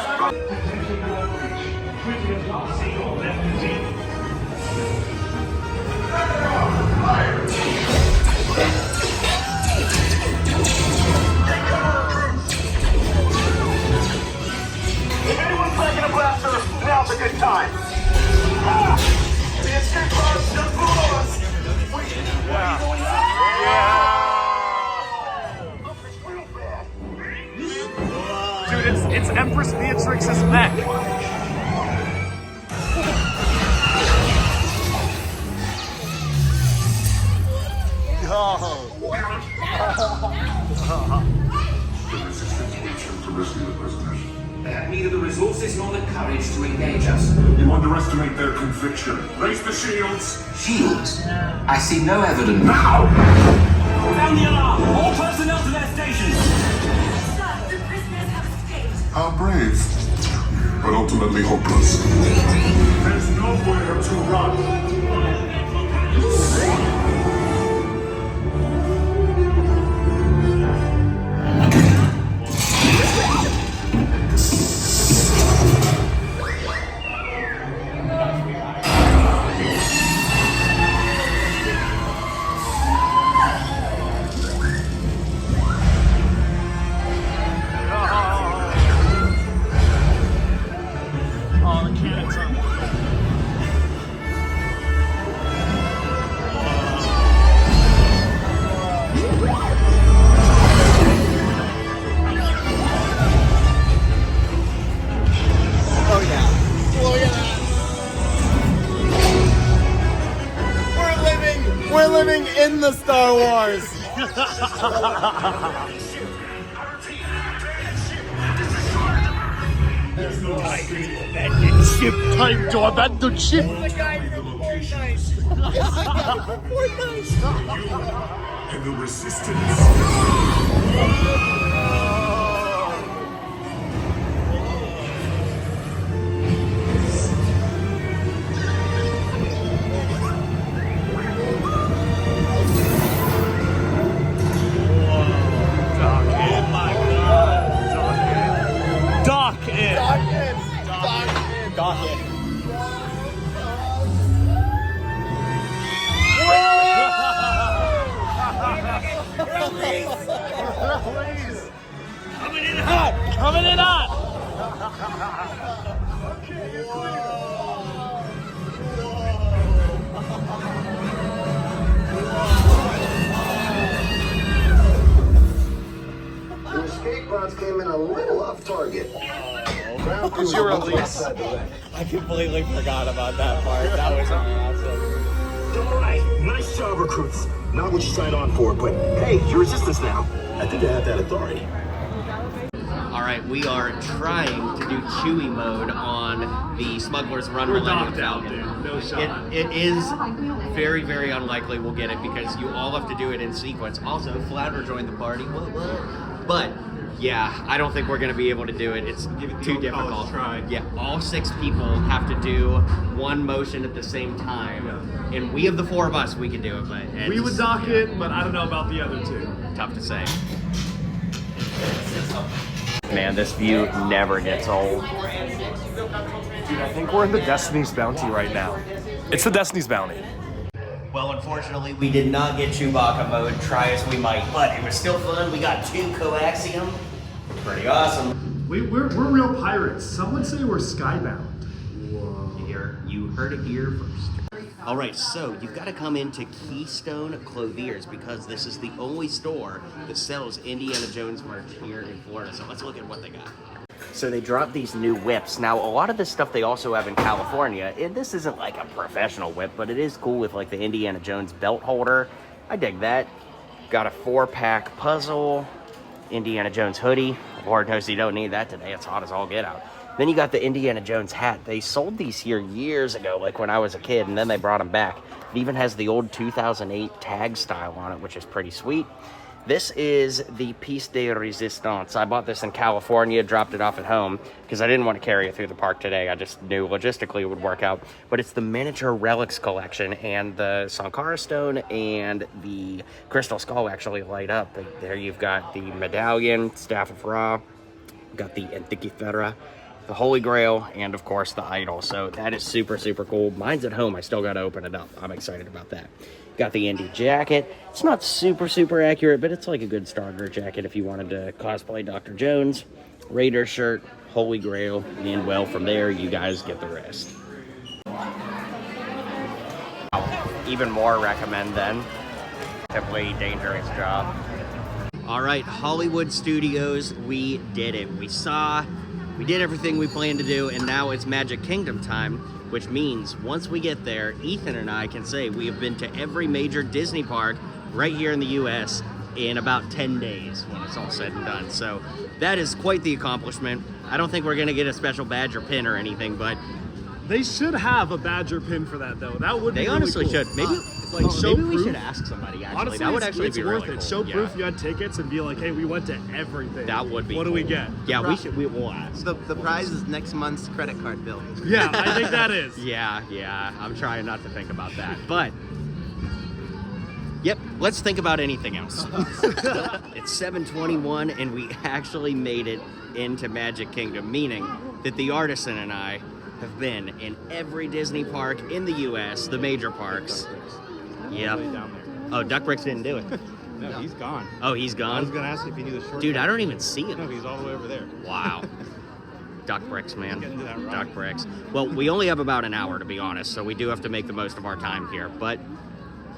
If anyone's making a blaster, now's a good time. Ah! The escape pods just below us. Dude, it's Empress Beatrix's neck. The resistance reached him to rescue the prisoners. They have neither the resources nor the courage to engage us. You underestimate their conviction. Raise the shields. Shields? I see no evidence. Now! Sound the alarm! All personnel to their stations! Sir, the prisoners have escaped. How brave, but ultimately hopeless. There's nowhere to run. We're living in the Star Wars. There's no time to abandon ship. Time to abandon ship. and the resistance. Coming in hot! Coming in hot! The escape pods came in a little off target. Because you released. I completely forgot about that part. That was awesome. Alright, nice job, recruits. Not what you signed on for, but hey, you're resistance now. I think I have that authority. Alright, we are trying to do Chewie mode on the Smuggler's Run Millennium Falcon. No shot. It is very, very unlikely we'll get it because you all have to do it in sequence. Also, Flounder joined the party. What? But yeah, I don't think we're going to be able to do it. It's too difficult. Yeah, all 6 people have to do one motion at the same time. Yeah. And we of the 4 of us, we can do it. But we would dock it, but I don't know about the other 2. Tough to say. Man, this view never gets old. Dude, I think we're in the Destiny's Bounty right now. It's the Destiny's Bounty. Well, unfortunately, we did not get Chewbacca mode, try as we might, but it was still fun. We got 2 coaxium. Pretty awesome. We're real pirates. Some would say we're skybound. You heard it here first. All right, so you've got to come into Keystone Clothiers because this is the only store that sells Indiana Jones merch here in Florida. So let's look at what they got. So they dropped these new whips. Now, a lot of this stuff they also have in California. And this isn't like a professional whip, but it is cool with like the Indiana Jones belt holder. I dig that. Got a 4-pack puzzle, Indiana Jones hoodie. Lord knows you don't need that today. It's hot as all get out. Then you got the Indiana Jones hat. They sold these here years ago, like when I was a kid, and then they brought them back. It even has the old 2008 tag style on it, which is pretty sweet. This is the Piece de Resistance. I bought this in California, dropped it off at home because I didn't want to carry it through the park today. I just knew logistically it would work out. But it's the miniature relics collection, and the Sankara stone and the crystal skull actually light up. There you've got the medallion, Staff of Ra, got the Antikythera, the Holy Grail, and of course the idol. So that is super, super cool. Mine's at home. I still got to open it up. I'm excited about that. Got the Indy jacket. It's not super, super accurate, but it's like a good starter jacket if you wanted to cosplay Dr. Jones. Raider shirt, Holy Grail, and well, from there, you guys get the rest. Even more recommend then. Definitely dangerous job. All right, Hollywood Studios, we did it. We did everything we planned to do, and now it's Magic Kingdom time, which means once we get there, Ethan and I can say we have been to every major Disney park right here in the US in about 10 days when it's all said and done. So that is quite the accomplishment. I don't think we're gonna get a special badge or pin or anything, but they should have a badge or pin for that though. That would be they really honestly cool. should. Maybe like show maybe proof. we should ask somebody actually. Honestly, that would actually it's be worth really it. cool. Show Yeah. proof you had tickets and be like, hey, we went to everything. That would be What cool. do we get? Yeah, we'll ask. The prize is next month's credit card bill. Yeah, I think that is. Yeah, I'm trying not to think about that. But, yep, let's think about anything else. It's 7:21 and we actually made it into Magic Kingdom, meaning that the Artisan and I have been in every Disney park in the US, the major parks. Yep. Oh, Duck Bricks didn't do it. No, he's gone. Oh, he's gone? I was going to ask if he knew the shortcut. Dude, I don't even see him. No, he's all the way over there. Wow. Duck Bricks, man. Getting to that rock. Duck Bricks. Well, we only have about an hour, to be honest, so we do have to make the most of our time here. But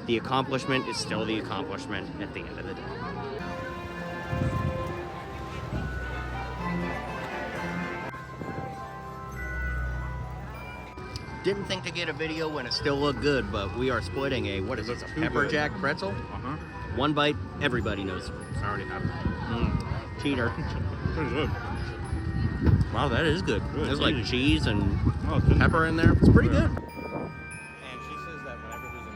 the accomplishment is still the accomplishment at the end of the day. Didn't think to get a video when it still looked good, but we are splitting a, what is this, a pepper jack pretzel? Uh-huh. One bite, everybody knows. I already have it. Cheater. Pretty good. Wow, that is good. Good, There's like cheesy. cheese and Oh, it's pepper in there. It's pretty good. And she says that whenever there's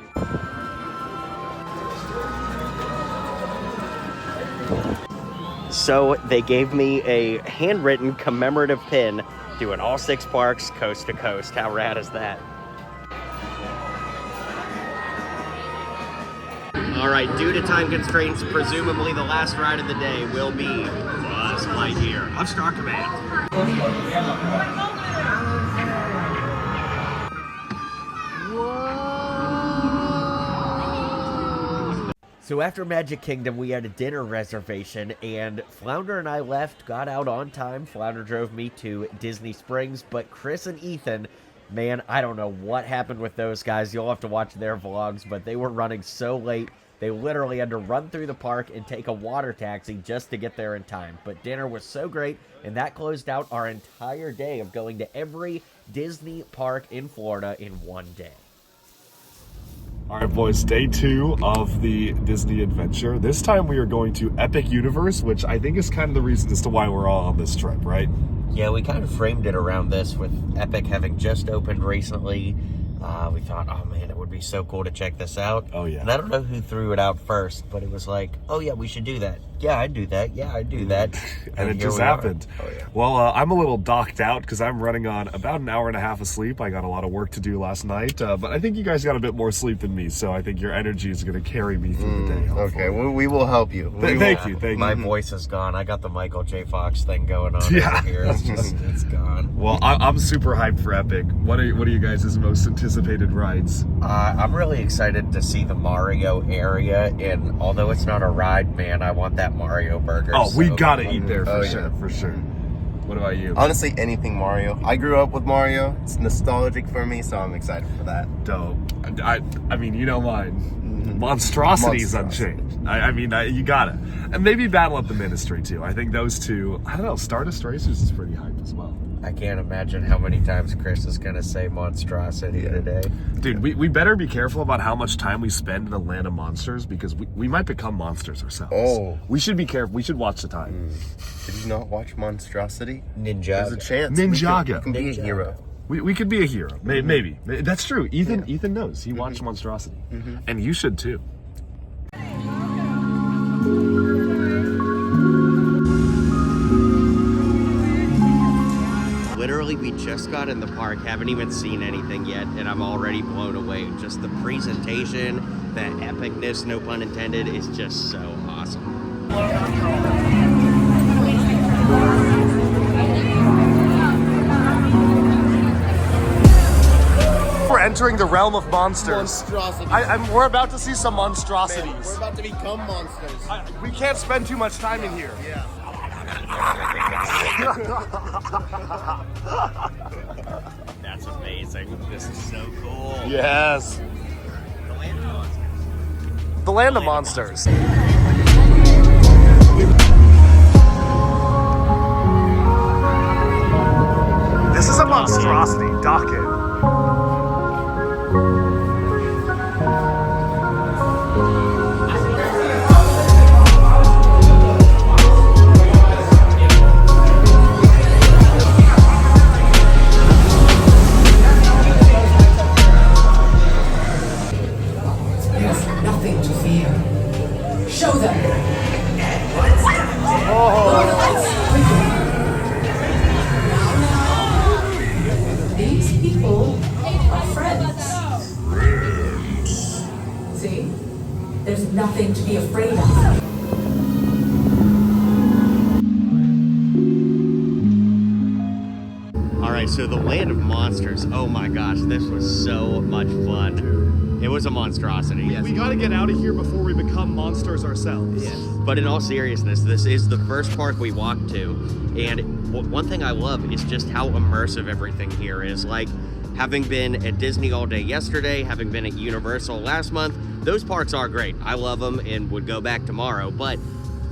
a new... So they gave me a handwritten commemorative pin doing all 6 parks coast to coast. How rad is that? All right, due to time constraints, presumably the last ride of the day will be Buzz Lightyear of Star Command. So after Magic Kingdom, we had a dinner reservation, and Flounder and I left, got out on time. Flounder drove me to Disney Springs, but Chris and Ethan, man, I don't know what happened with those guys. You'll have to watch their vlogs, but they were running so late. They literally had to run through the park and take a water taxi just to get there in time. But dinner was so great, and that closed out our entire day of going to every Disney park in Florida in one day. All right, boys, day 2 of the Disney adventure. This time we are going to Epic Universe, which I think is kind of the reason as to why we're all on this trip, right? Yeah, we kind of framed it around this with Epic having just opened recently. We thought, oh man, it would be so cool to check this out. Oh yeah. And I don't know who threw it out first, but it was like, oh yeah, we should do that. Yeah, I'd do that. Yeah, I'd do that. And it here just we are. happened. Oh, yeah. Well, I'm a little docked out because I'm running on about an hour and a half of sleep. I got a lot of work to do last night, but I think you guys got a bit more sleep than me, so I think your energy is going to carry me through the day. Hopefully. Okay, we will help you. Thank you. My voice is gone. I got the Michael J. Fox thing going on Yeah. over here. It's just, it's gone. Well, I'm super hyped for Epic. What are you guys' most anticipated rides? I'm really excited to see the Mario area, and although it's not a ride, man, I want that Mario burger. Oh, we so gotta eat there for yeah. sure, for sure. What about you? Honestly, anything Mario. I grew up with Mario. It's nostalgic for me, so I'm excited for that. Dope. I mean, you know mine. Monstrosity's unchanged. I mean, you gotta. And maybe Battle at the Ministry, too. I think those two, I don't know, Stardust Racers is pretty hype as well. I can't imagine how many times Chris is going to say monstrosity today. Dude, we better be careful about how much time we spend in the land of monsters because we might become monsters ourselves. Oh. We should be careful. We should watch the time. Did you not watch Monstrosity? Ninjago. There's a chance. Ninjago. We can be a hero. We could be a hero. Maybe. That's true. Ethan knows. He watched Monstrosity. And you should too. just got in the park, haven't even seen anything yet, and I'm already blown away. Just the presentation, the epicness, no pun intended, is just so awesome. We're entering the realm of monsters. Monstrosities. We're about to see some monstrosities. Man, we're about to become monsters. We can't spend too much time in here. Yeah. That's amazing. This is so cool. Yes. The land of monsters. This is a monstrosity. Dock it. Nothing to be afraid of. All right, so the land of monsters. Oh my gosh, this was so much fun. It was a monstrosity. Yes. We gotta get out of here before we become monsters ourselves. Yes. But in all seriousness, this is the first park we walked to, and one thing I love is just how immersive everything here is. Like, having been at Disney all day yesterday, having been at Universal last month, those parks are great. I love them and would go back tomorrow, but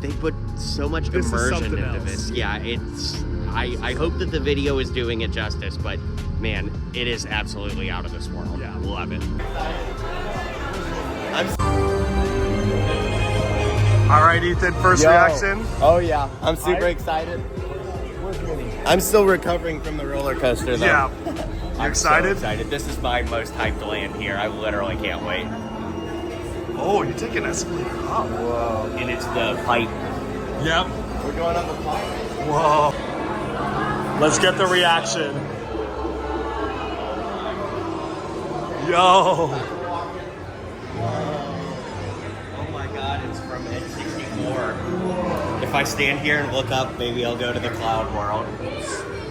they put so much immersion into this. Yeah, it's. I hope that the video is doing it justice, but man, it is absolutely out of this world. Yeah, love it. All right, Ethan, first reaction? Oh yeah, I'm super excited. I'm still recovering from the roller coaster though. Yeah. I'm excited? So excited. This is my most hyped land here. I literally can't wait. Oh, you're taking an escalator up. Whoa. And it's the pipe. Yep. We're going on the pipe. Whoa. Let's get the reaction. Yo. Oh my god, it's from N64. If I stand here and look up, maybe I'll go to the cloud world.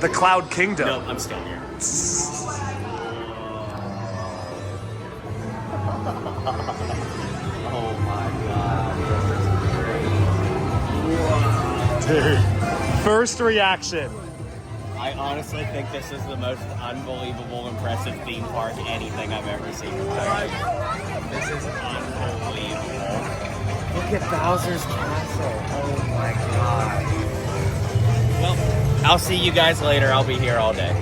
The Cloud Kingdom. No, I'm still here. Oh my god, this is crazy. Dude. First reaction. I honestly think this is the most unbelievable, impressive theme park anything I've ever seen. This is unbelievable. Look at Bowser's Castle. Oh my god. Well, I'll see you guys later. I'll be here all day.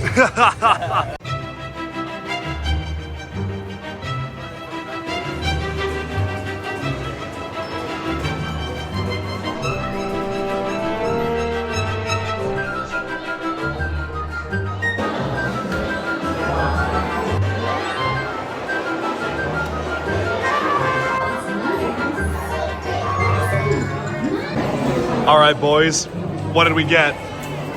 All right, boys. What did we get?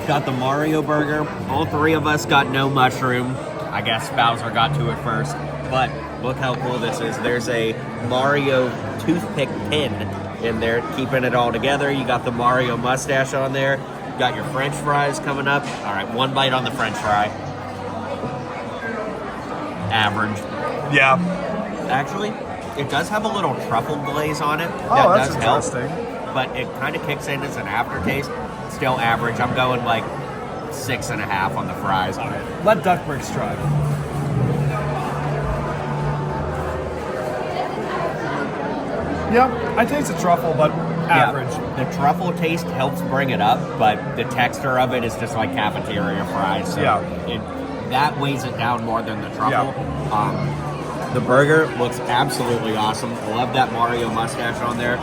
Got the Mario burger. All three of us got no mushroom. I guess Bowser got to it first. But look how cool this is. There's a Mario toothpick pin in there, keeping it all together. You got the Mario mustache on there. You got your French fries coming up. All right, one bite on the French fry. Average. Yeah. Actually, it does have a little truffle glaze on it. Oh, that that's does interesting. help. But it kind of kicks in as an aftertaste. Still average. I'm going like 6.5 on the fries. All right. Let Duckbricks try. Yeah, I taste the truffle, but average. Yeah, the truffle taste helps bring it up, but the texture of it is just like cafeteria fries. So that weighs it down more than the truffle. Yeah. The burger looks absolutely awesome. Love that Mario mustache on there.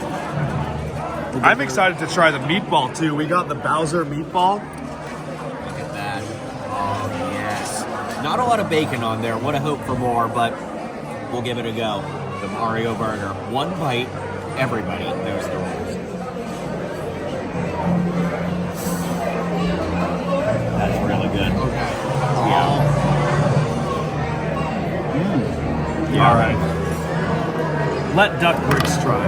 I'm excited to try the meatball too. We got the Bowser meatball. Look at that. Oh, yes. Not a lot of bacon on there. Would have hoped for more, but we'll give it a go. The Mario burger. One bite, everybody knows the rules. That's really good. Okay. Yeah. Let duck bricks try.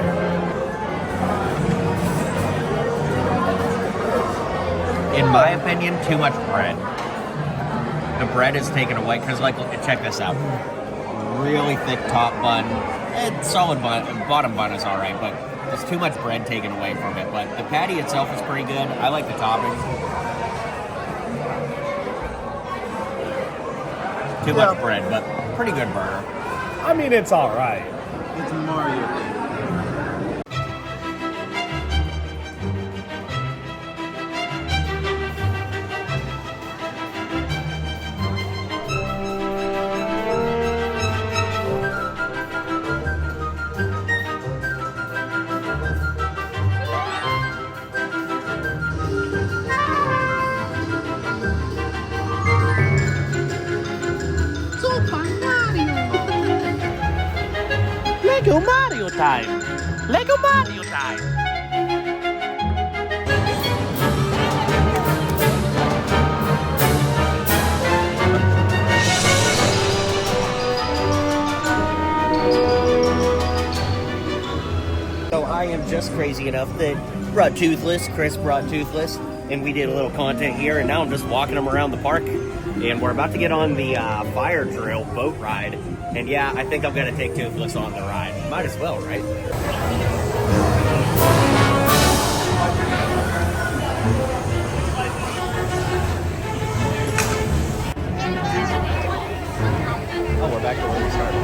In my opinion, too much bread. The bread is taken away because, like, check this out. Really thick top bun, and solid bun, bottom bun is all right, but there's too much bread taken away from it. But the patty itself is pretty good. I like the toppings. Too much bread, but pretty good burger. I mean, it's all right. It's Mario. Lego Mario time! Lego Mario time! So I am just crazy enough that brought Toothless, Chris brought Toothless, and we did a little content here, and now I'm just walking them around the park. And we're about to get on the fire drill boat ride. And yeah, I think I'm gonna take Toothless on the ride. Might as well, right? Oh, we're back to where we started.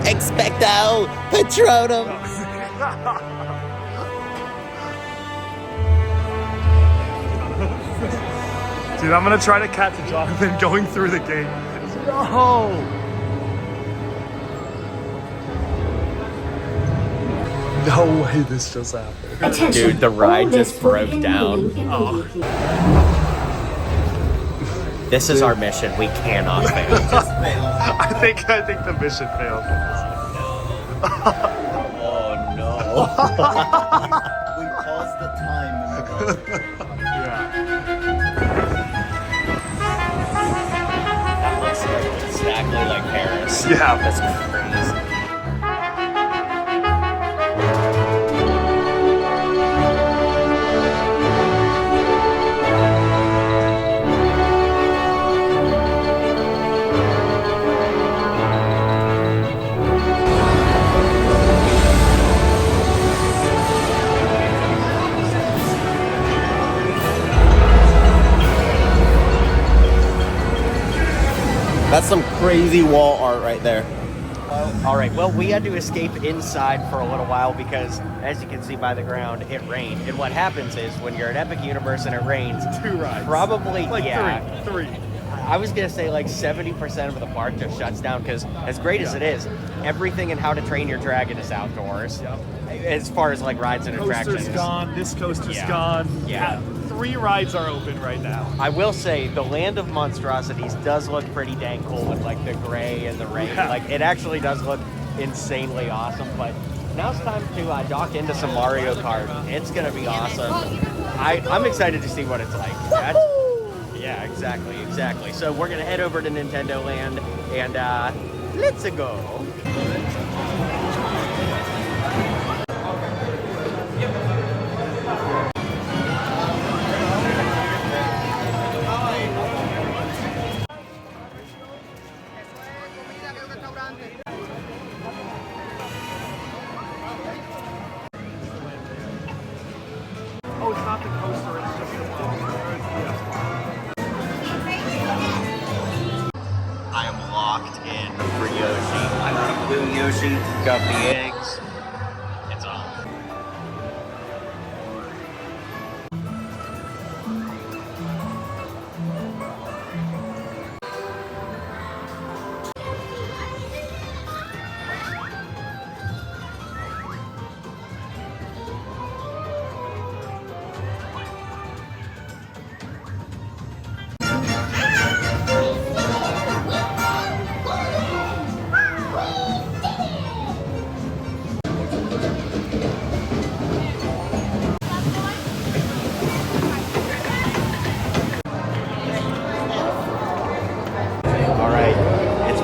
Expecto Patronum. Dude, I'm gonna try to catch Jonathan going through the gate. No! No way this just happened. Dude, the ride just broke down. Oh. This is our mission. We cannot fail. I think the mission failed. Oh no. We paused the time. Yeah. That looks exactly like Paris. Yeah. That's crazy. That's some crazy wall art right there. All right, well, we had to escape inside for a little while because, as you can see by the ground, it rained. And what happens is, when you're at Epic Universe and it rains, 2 rides. probably, like yeah. Three. I was going to say like 70% of the park just shuts down because, as great as it is, everything in How to Train Your Dragon is outdoors. Yep. As far as like rides and attractions. Coaster's gone. This coaster's Yeah. gone. Yeah. 3 rides are open right now. I will say the Land of Monstrosities does look pretty dang cool with like the gray and the rain. Yeah. Like it actually does look insanely awesome. But now it's time to dock into some Mario Kart. It's gonna be awesome. I'm excited to see what it's like. Yeah, exactly. So we're gonna head over to Nintendo Land and let's go. Yoshi, got the eggs. It's on.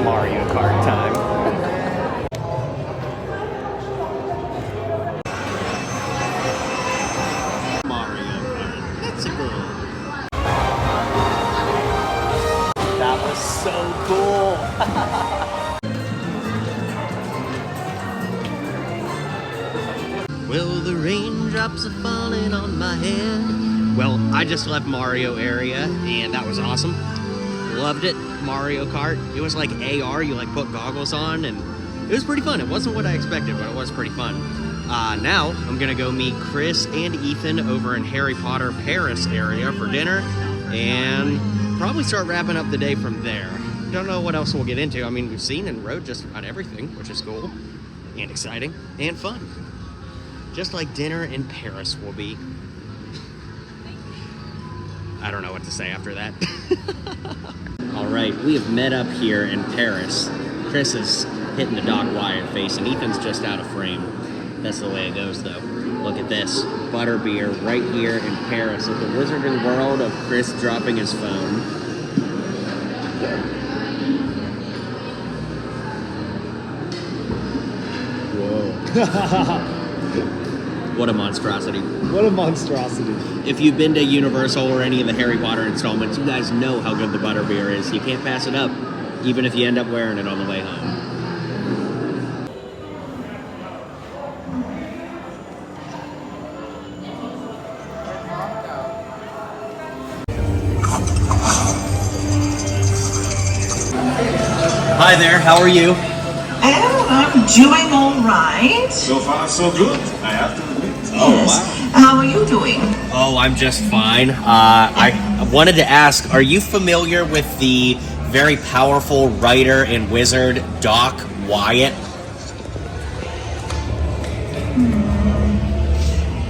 Mario Kart time. Mario Kart. That's a good. That was so cool. Well, the raindrops are falling on my head. Well, I just left Mario area, and that was awesome. Loved it. Mario Kart. It was like AR, you like put goggles on, and it was pretty fun. It wasn't what I expected, but it was pretty fun. Now I'm gonna go meet Chris and Ethan over in Harry Potter Paris area for dinner, and probably start wrapping up the day from there. Don't know what else we'll get into. I mean, we've seen and rode just about everything, which is cool and exciting and fun. Just like dinner in Paris will be. I don't know what to say after that. All right, we have met up here in Paris. Chris is hitting the Doc Wyatt face, and Ethan's just out of frame. That's the way it goes, though. Look at this. Butterbeer right here in Paris at the Wizarding World of Chris dropping his phone. Whoa. What a monstrosity. What a monstrosity. If you've been to Universal or any of the Harry Potter installments, you guys know how good the butterbeer is. You can't pass it up, even if you end up wearing it on the way home. Hi there, how are you? Oh, I'm doing all right. So far, so good, I have to admit. Oh, Yes. wow. How are you doing? Oh, I'm just fine. I wanted to ask, are you familiar with the very powerful writer and wizard Doc Wyatt?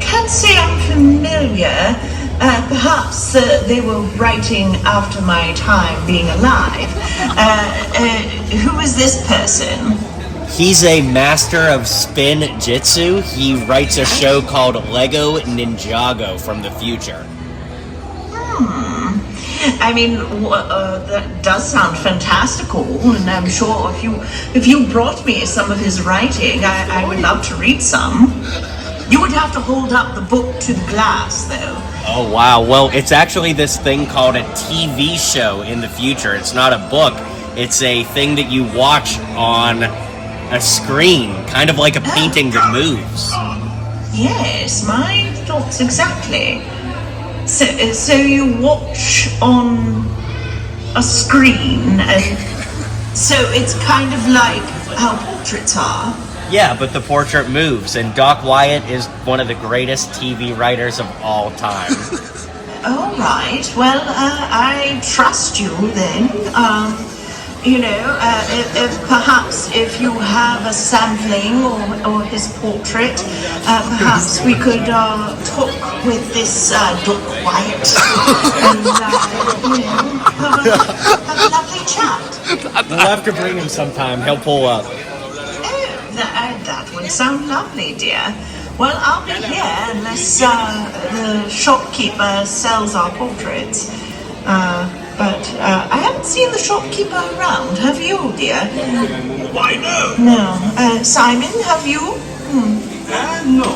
Can't say I'm familiar. Perhaps they were writing after my time being alive. Who is this person? He's a master of spin jitsu. He writes a show called Lego Ninjago from the future. I mean, that does sound fantastical, and I'm sure if you brought me some of his writing, I would love to read some. You would have to hold up the book to the glass, though. Oh, wow. Well, it's actually this thing called a TV show in the future. It's not a book. It's a thing that you watch on a screen, kind of like a painting that moves. Yes, my thoughts exactly. So you watch on a screen, and so it's kind of like how portraits are. Yeah, but the portrait moves, and Doc Wyatt is one of the greatest TV writers of all time. All right. Well, I trust you then. If you have a sampling or his portrait, perhaps we could talk with this Doc Wyatt and have a lovely chat. We'll have to bring him sometime. He'll pull up. That would sound lovely, dear. Well, I'll be here unless the shopkeeper sells our portraits. But I haven't seen the shopkeeper around. Have you, dear? Why no? No. Simon, have you? No.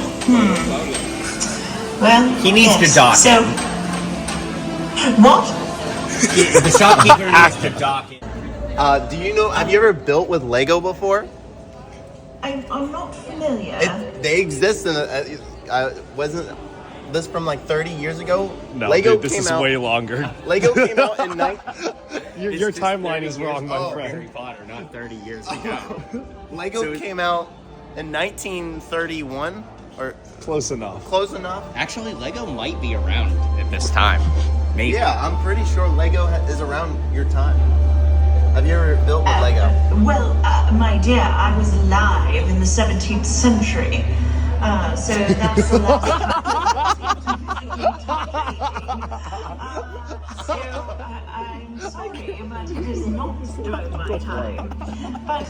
Well, He needs to yes. dock So, him. what? The shopkeeper needs to dock him. Do you know, have you ever built with Lego before? I'm not familiar. They exist in this from like 30 years ago? No, Lego dude, this came is out, way longer. Lego came out in Your timeline is wrong, my Harry friend. Potter, not 30 years ago. Lego came out in 1931 or Close enough. close enough. Actually, Lego might be around at this time. Maybe. Yeah, I'm pretty sure Lego is around your time. Have you ever built with Lego? Well, my dear, I was alive in the 17th century. So that's the last So I'm sorry, but it is not during my time. But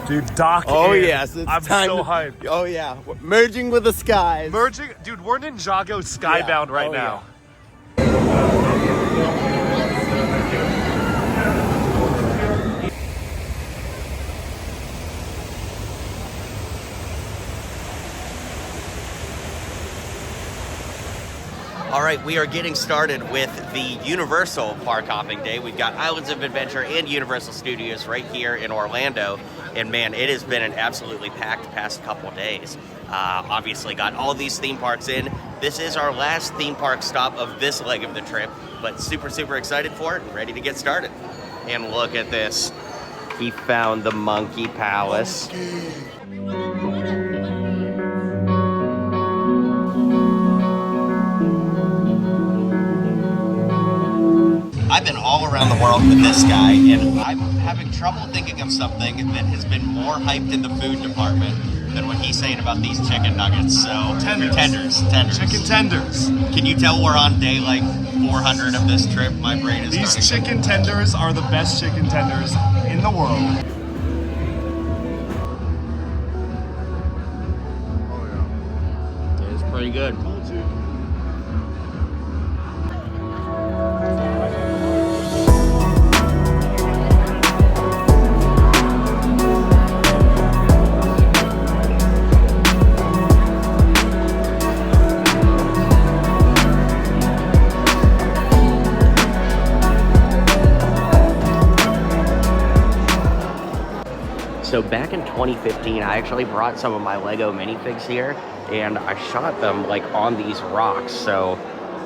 Dude, Doc. Oh yes, it's I'm time. so hyped. Oh yeah, merging with the skies. Merging, dude. We're Ninjago skybound right Oh, now. All right, we are getting started with the Universal Park Hopping Day. We've got Islands of Adventure and Universal Studios right here in Orlando. And man, it has been an absolutely packed past couple days. Obviously got all these theme parks in. This is our last theme park stop of this leg of the trip, but super, super excited for it and ready to get started. And look at this. He found the Monkey Palace. I've been all around the world with this guy, and I'm having trouble thinking of something that has been more hyped in the food department than what he's saying about these chicken nuggets. So tenders. Chicken tenders. Can you tell we're on day like 400 of this trip? My brain is These starting. chicken tenders are the best chicken tenders in the world. It's pretty good. So back in 2015, I actually brought some of my Lego minifigs here, and I shot them like on these rocks. So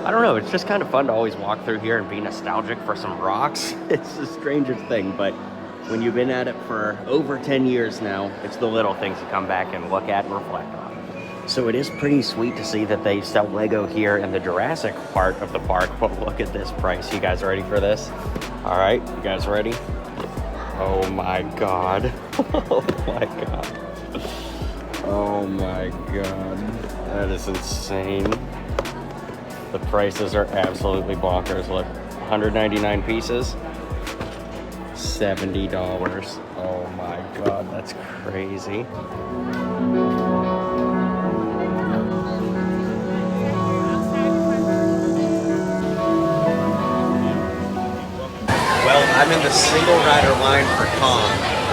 I don't know, it's just kind of fun to always walk through here and be nostalgic for some rocks. It's the strangest thing, but when you've been at it for over 10 years now, it's the little things you come back and look at and reflect on. So it is pretty sweet to see that they sell Lego here in the Jurassic part of the park, but look at this price. You guys ready for this? All right, you guys ready? Oh my God. Oh my God. Oh my God. That is insane. The prices are absolutely bonkers. Look, 199 pieces, $70. Oh my God, that's crazy. Well, I'm in the single rider line for Kong,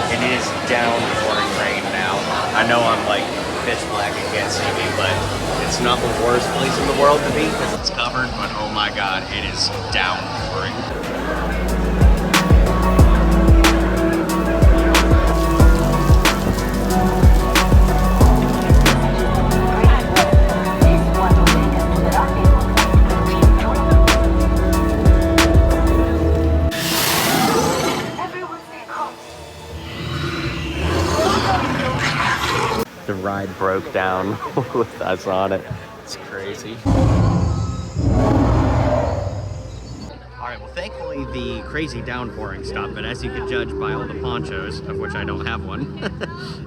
and it is downpouring rain now. I know I'm like pitch black and can't see me, but it's not the worst place in the world to be because it's covered, but oh my God, it is downpouring. The ride broke down with us on it. It's crazy. All right, well, thankfully the crazy downpouring stopped, but as you can judge by all the ponchos, of which I don't have one,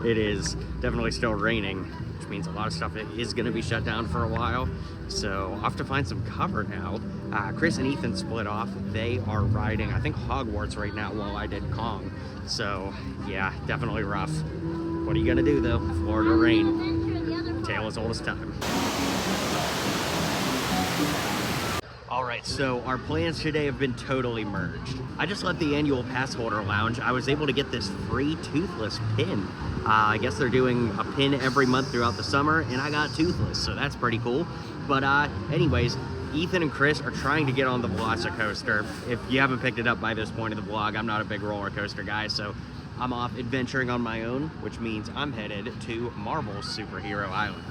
it is definitely still raining, which means a lot of stuff is going to be shut down for a while. So I'll have to find some cover now. Chris and Ethan split off. They are riding, I think, Hogwarts right now while I did Kong. So yeah, definitely rough. What are you gonna do though? Florida rain. Tale as old as time. All right, right, so our plans today have been totally merged. I just left the annual pass holder lounge. I was able to get this free toothless pin. I guess they're doing a pin every month throughout the summer, and I got toothless, so that's pretty cool. But anyways, Ethan and Chris are trying to get on the Velocicoaster. If you haven't picked it up by this point in the vlog, I'm not a big roller coaster guy, so I'm off adventuring on my own, which means I'm headed to Marvel's Superhero Island.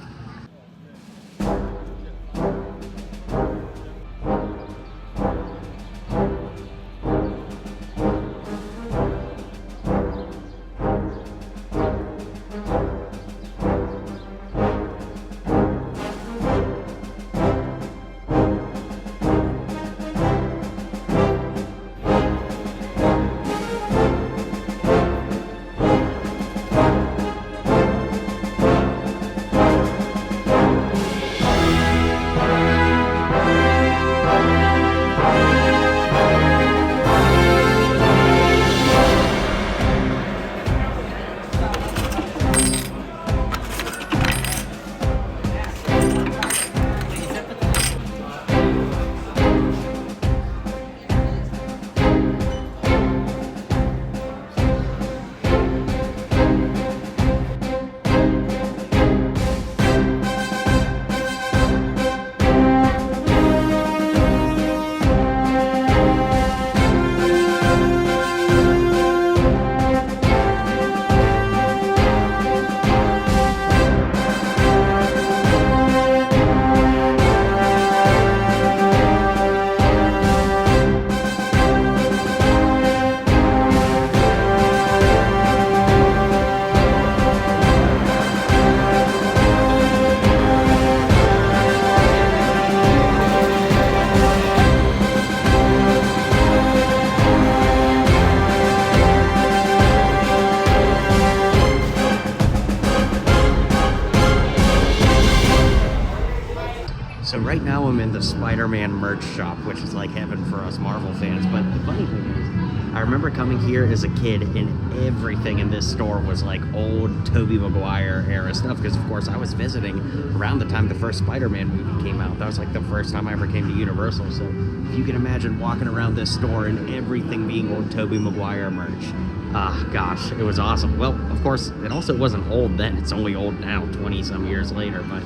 So right now I'm in the Spider-Man merch shop, which is like heaven for us Marvel fans. But the funny thing is, I remember coming here as a kid and everything in this store was like old Tobey Maguire era stuff. Because of course I was visiting around the time the first Spider-Man movie came out. That was like the first time I ever came to Universal. So if you can imagine walking around this store and everything being old Tobey Maguire merch. Ah, gosh, it was awesome. Well, of course, it also wasn't old then. It's only old now, 20-some years later. But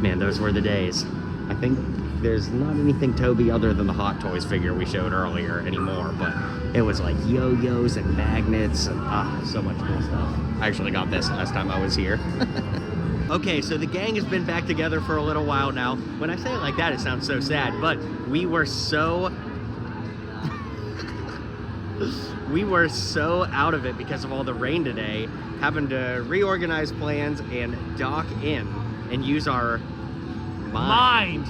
man, those were the days. I think there's not anything Toby other than the Hot Toys figure we showed earlier anymore, but it was like yo-yos and magnets and so much cool stuff. I actually got this last time I was here. Okay, so the gang has been back together for a little while now. When I say it like that, it sounds so sad, but we were so out of it because of all the rain today, having to reorganize plans and dock in and use our mind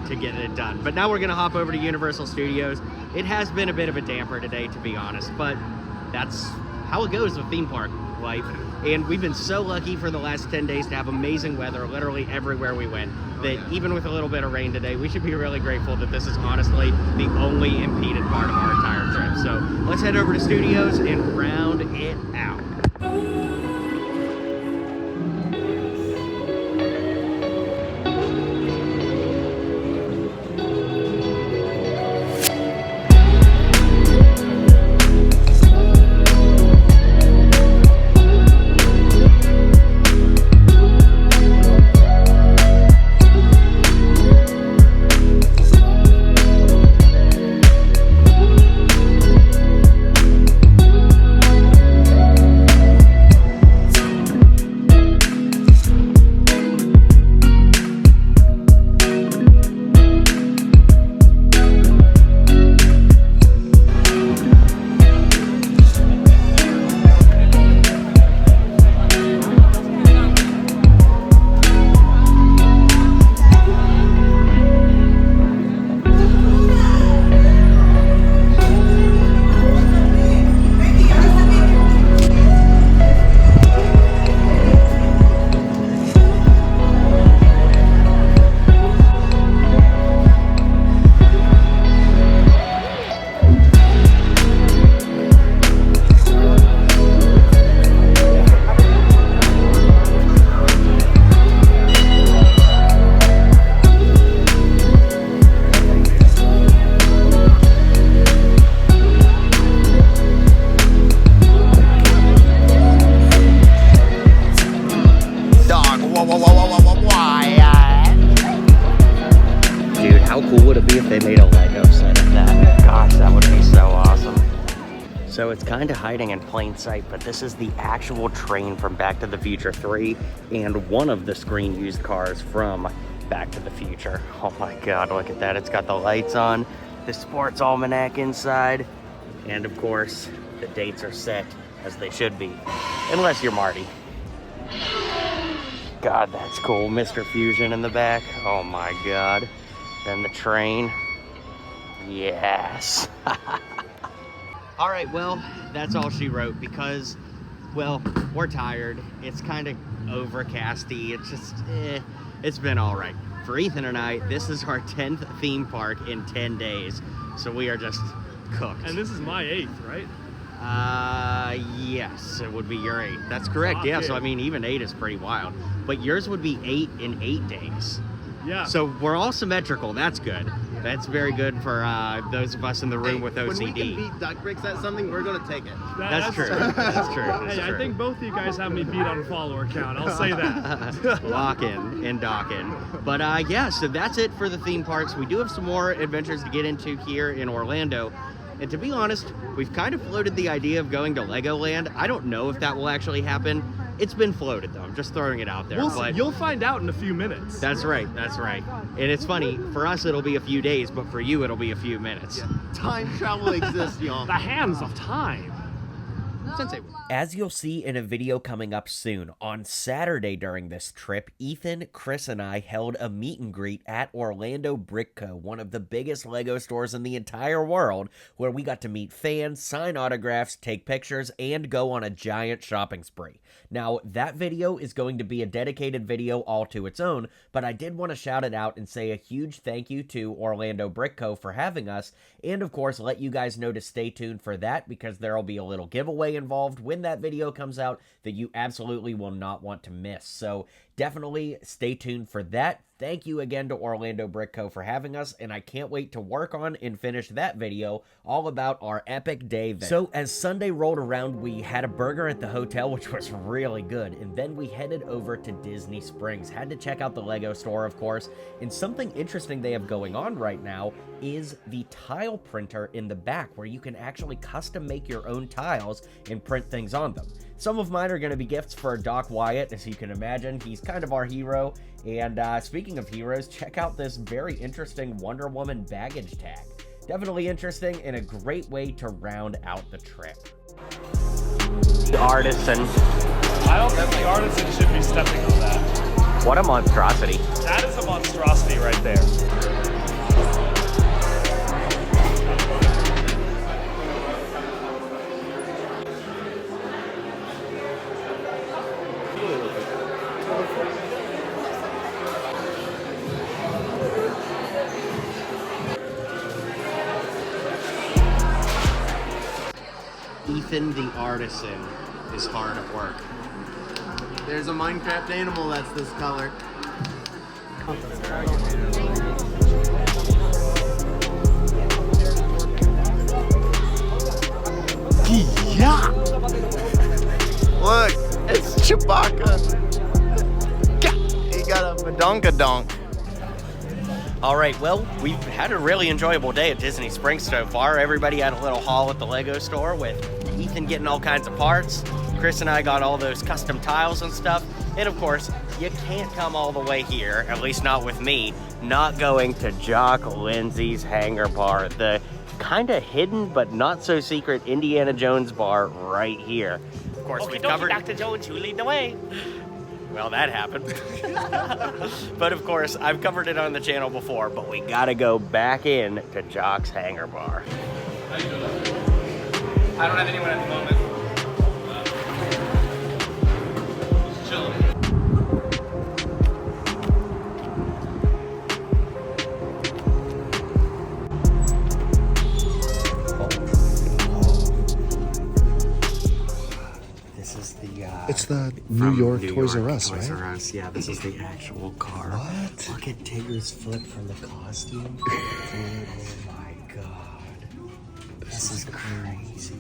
to get it done. But now we're gonna hop over to Universal Studios. It has been a bit of a damper today, to be honest, but that's how it goes with theme park life. And we've been so lucky for the last 10 days to have amazing weather literally everywhere we went, that even with a little bit of rain today, we should be really grateful that this is honestly the only impeded part of our entire trip. So let's head over to Studios and round it out. How cool would it be if they made a Lego set of that? Gosh, that would be so awesome. So it's kind of hiding in plain sight, but this is the actual train from Back to the Future 3 and one of the screen used cars from Back to the Future. Oh my God, look at that. It's got the lights on, the sports almanac inside, and of course, the dates are set as they should be, unless you're Marty. God, that's cool. Mr. Fusion in the back. Oh my God. Then the train. Yes. All right, well, that's all she wrote because, well, we're tired. It's kind of overcasty. It's just, it's been all right. For Ethan and I, this is our 10th theme park in 10 days. So we are just cooked. And this is my 8th, right? Yes, it would be your 8th. That's correct. Yeah, so I mean, even 8 is pretty wild. But yours would be 8 in 8 days. Yeah. So we're all symmetrical. That's good. That's very good for those of us in the room with OCD. When we can beat duck bricks at something, we're gonna take it. That's true. That's true. That's Hey, true. I think both of you guys have me beat on follower count. I'll say that. Locking and docking. But yeah, so that's it for the theme parks. We do have some more adventures to get into here in Orlando. And to be honest, we've kind of floated the idea of going to Legoland. I don't know if that will actually happen. It's been floated though. I'm just throwing it out there. But you'll find out in a few minutes. That's right. That's right. And it's funny, for us it'll be a few days, but for you it'll be a few minutes. Yeah. Time travel exists, y'all. The hands of time. As you'll see in a video coming up soon, on Saturday during this trip, Ethan, Chris, and I held a meet and greet at Orlando Brick Co., one of the biggest LEGO stores in the entire world, where we got to meet fans, sign autographs, take pictures, and go on a giant shopping spree. Now, that video is going to be a dedicated video all to its own, but I did want to shout it out and say a huge thank you to Orlando Brick Co. for having us, and of course let you guys know to stay tuned for that, because there will be a little giveaway involved when that video comes out that you absolutely will not want to miss. So definitely stay tuned for that. Thank you again to Orlando Brick Co. for having us, and I can't wait to work on and finish that video all about our epic day there. So as Sunday rolled around, we had a burger at the hotel, which was really good, and then we headed over to Disney Springs. Had to check out the LEGO store, of course, and something interesting they have going on right now is the tile printer in the back, where you can actually custom make your own tiles and print things on them. Some of mine are going to be gifts for Doc Wyatt, as you can imagine. He's kind of our hero. And speaking of heroes, check out this very interesting Wonder Woman baggage tag. Definitely interesting and a great way to round out the trip. The artisan. I don't think the artisan should be stepping on that. What a monstrosity. That is a monstrosity right there. Ethan the artisan is hard at work. There's a Minecraft animal that's this color. Yeah. Look, it's Chewbacca. He got a badonkadonk. All right, well, we've had a really enjoyable day at Disney Springs so far. Everybody had a little haul at the LEGO store with Ethan getting all kinds of parts. Chris and I got all those custom tiles and stuff. And of course, you can't come all the way here, at least not with me, not going to Jock Lindsay's Hangar Bar, the kind of hidden but not so secret Indiana Jones bar right here. Of course, we've covered Dr. Jones, you lead the way. Well, that happened. But of course, I've covered it on the channel before, but we gotta go back in to Jock's Hangar Bar. I don't have anyone at the moment. Just chilling. This is the It's the New York Toys R Us, Toys right? R Us. Yeah, this is the actual car. What? Look at Tigger's foot from the costume. Oh my god. This is crazy.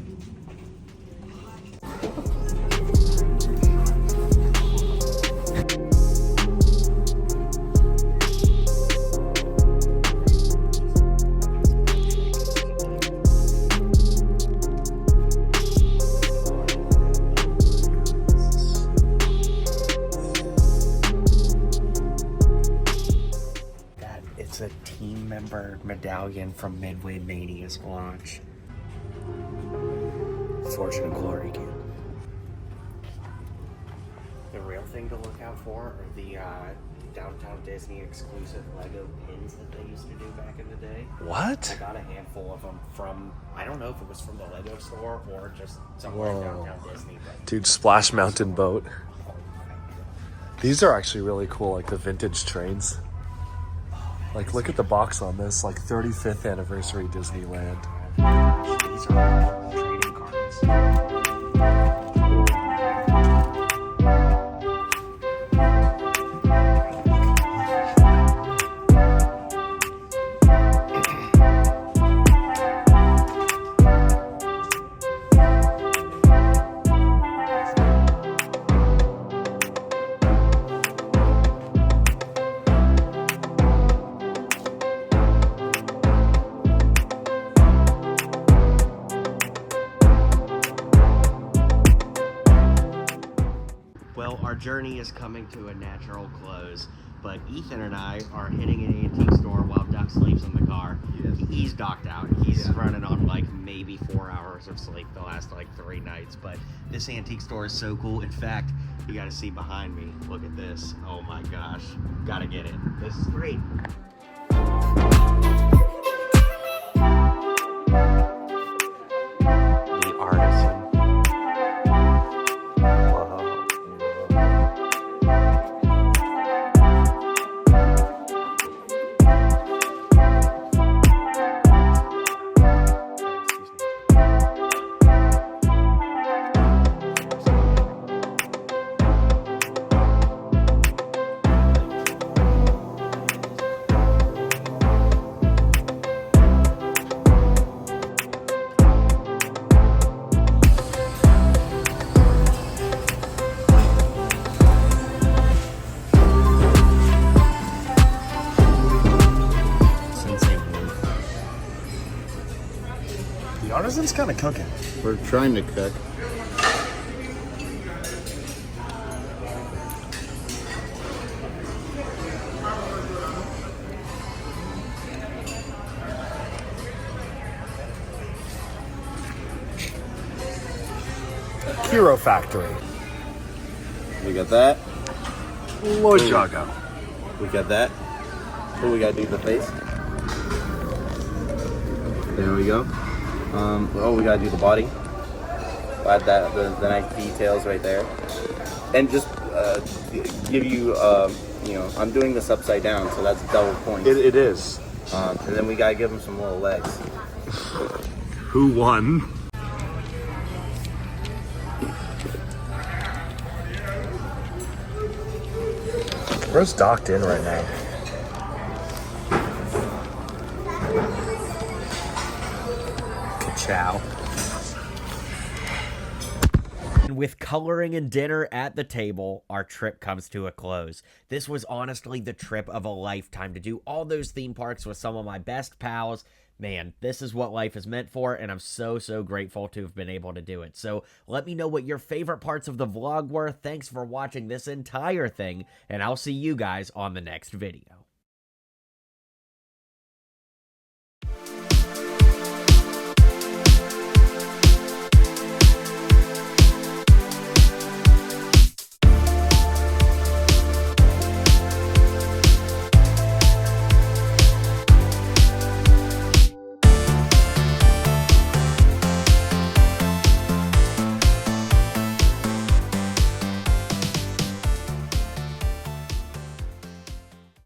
member medallion from Midway Mania's launch. Fortune and Glory kit. The real thing to look out for are the Downtown Disney exclusive Lego pins that they used to do back in the day. What? I got a handful of them from, I don't know if it was from the Lego store or just somewhere in Downtown Disney. But Dude, Splash Mountain boat. These are actually really cool, like the vintage trains. Like, look at the box on this, like 35th anniversary Disneyland. these are trading cards. Well, our journey is coming to a natural close, but Ethan and I are hitting an antique store while Duck sleeps in the car. He's docked out. He's running on like maybe 4 hours of sleep the last like 3 nights, but this antique store is so cool. In fact, you gotta see behind me. Look at this. Oh my gosh. Gotta get it. This is great. The artisan. The artisan's kind of cooking. We're trying to cook. Hero Factory. We got that. Lojago. We got that. Oh, we gotta do the face. There we go. Oh, we gotta do the body. Add that the nice details right there, and just give you you know, I'm doing this upside down, so that's double points. It is. And then we gotta give him some little legs. Who won? Where's docked in right now? Ciao. With coloring and dinner at the table, our trip comes to a close. This was honestly the trip of a lifetime to do all those theme parks with some of my best pals. Man, this is what life is meant for, and I'm so grateful to have been able to do it. So let me know what your favorite parts of the vlog were. Thanks for watching this entire thing, and I'll see you guys on the next video.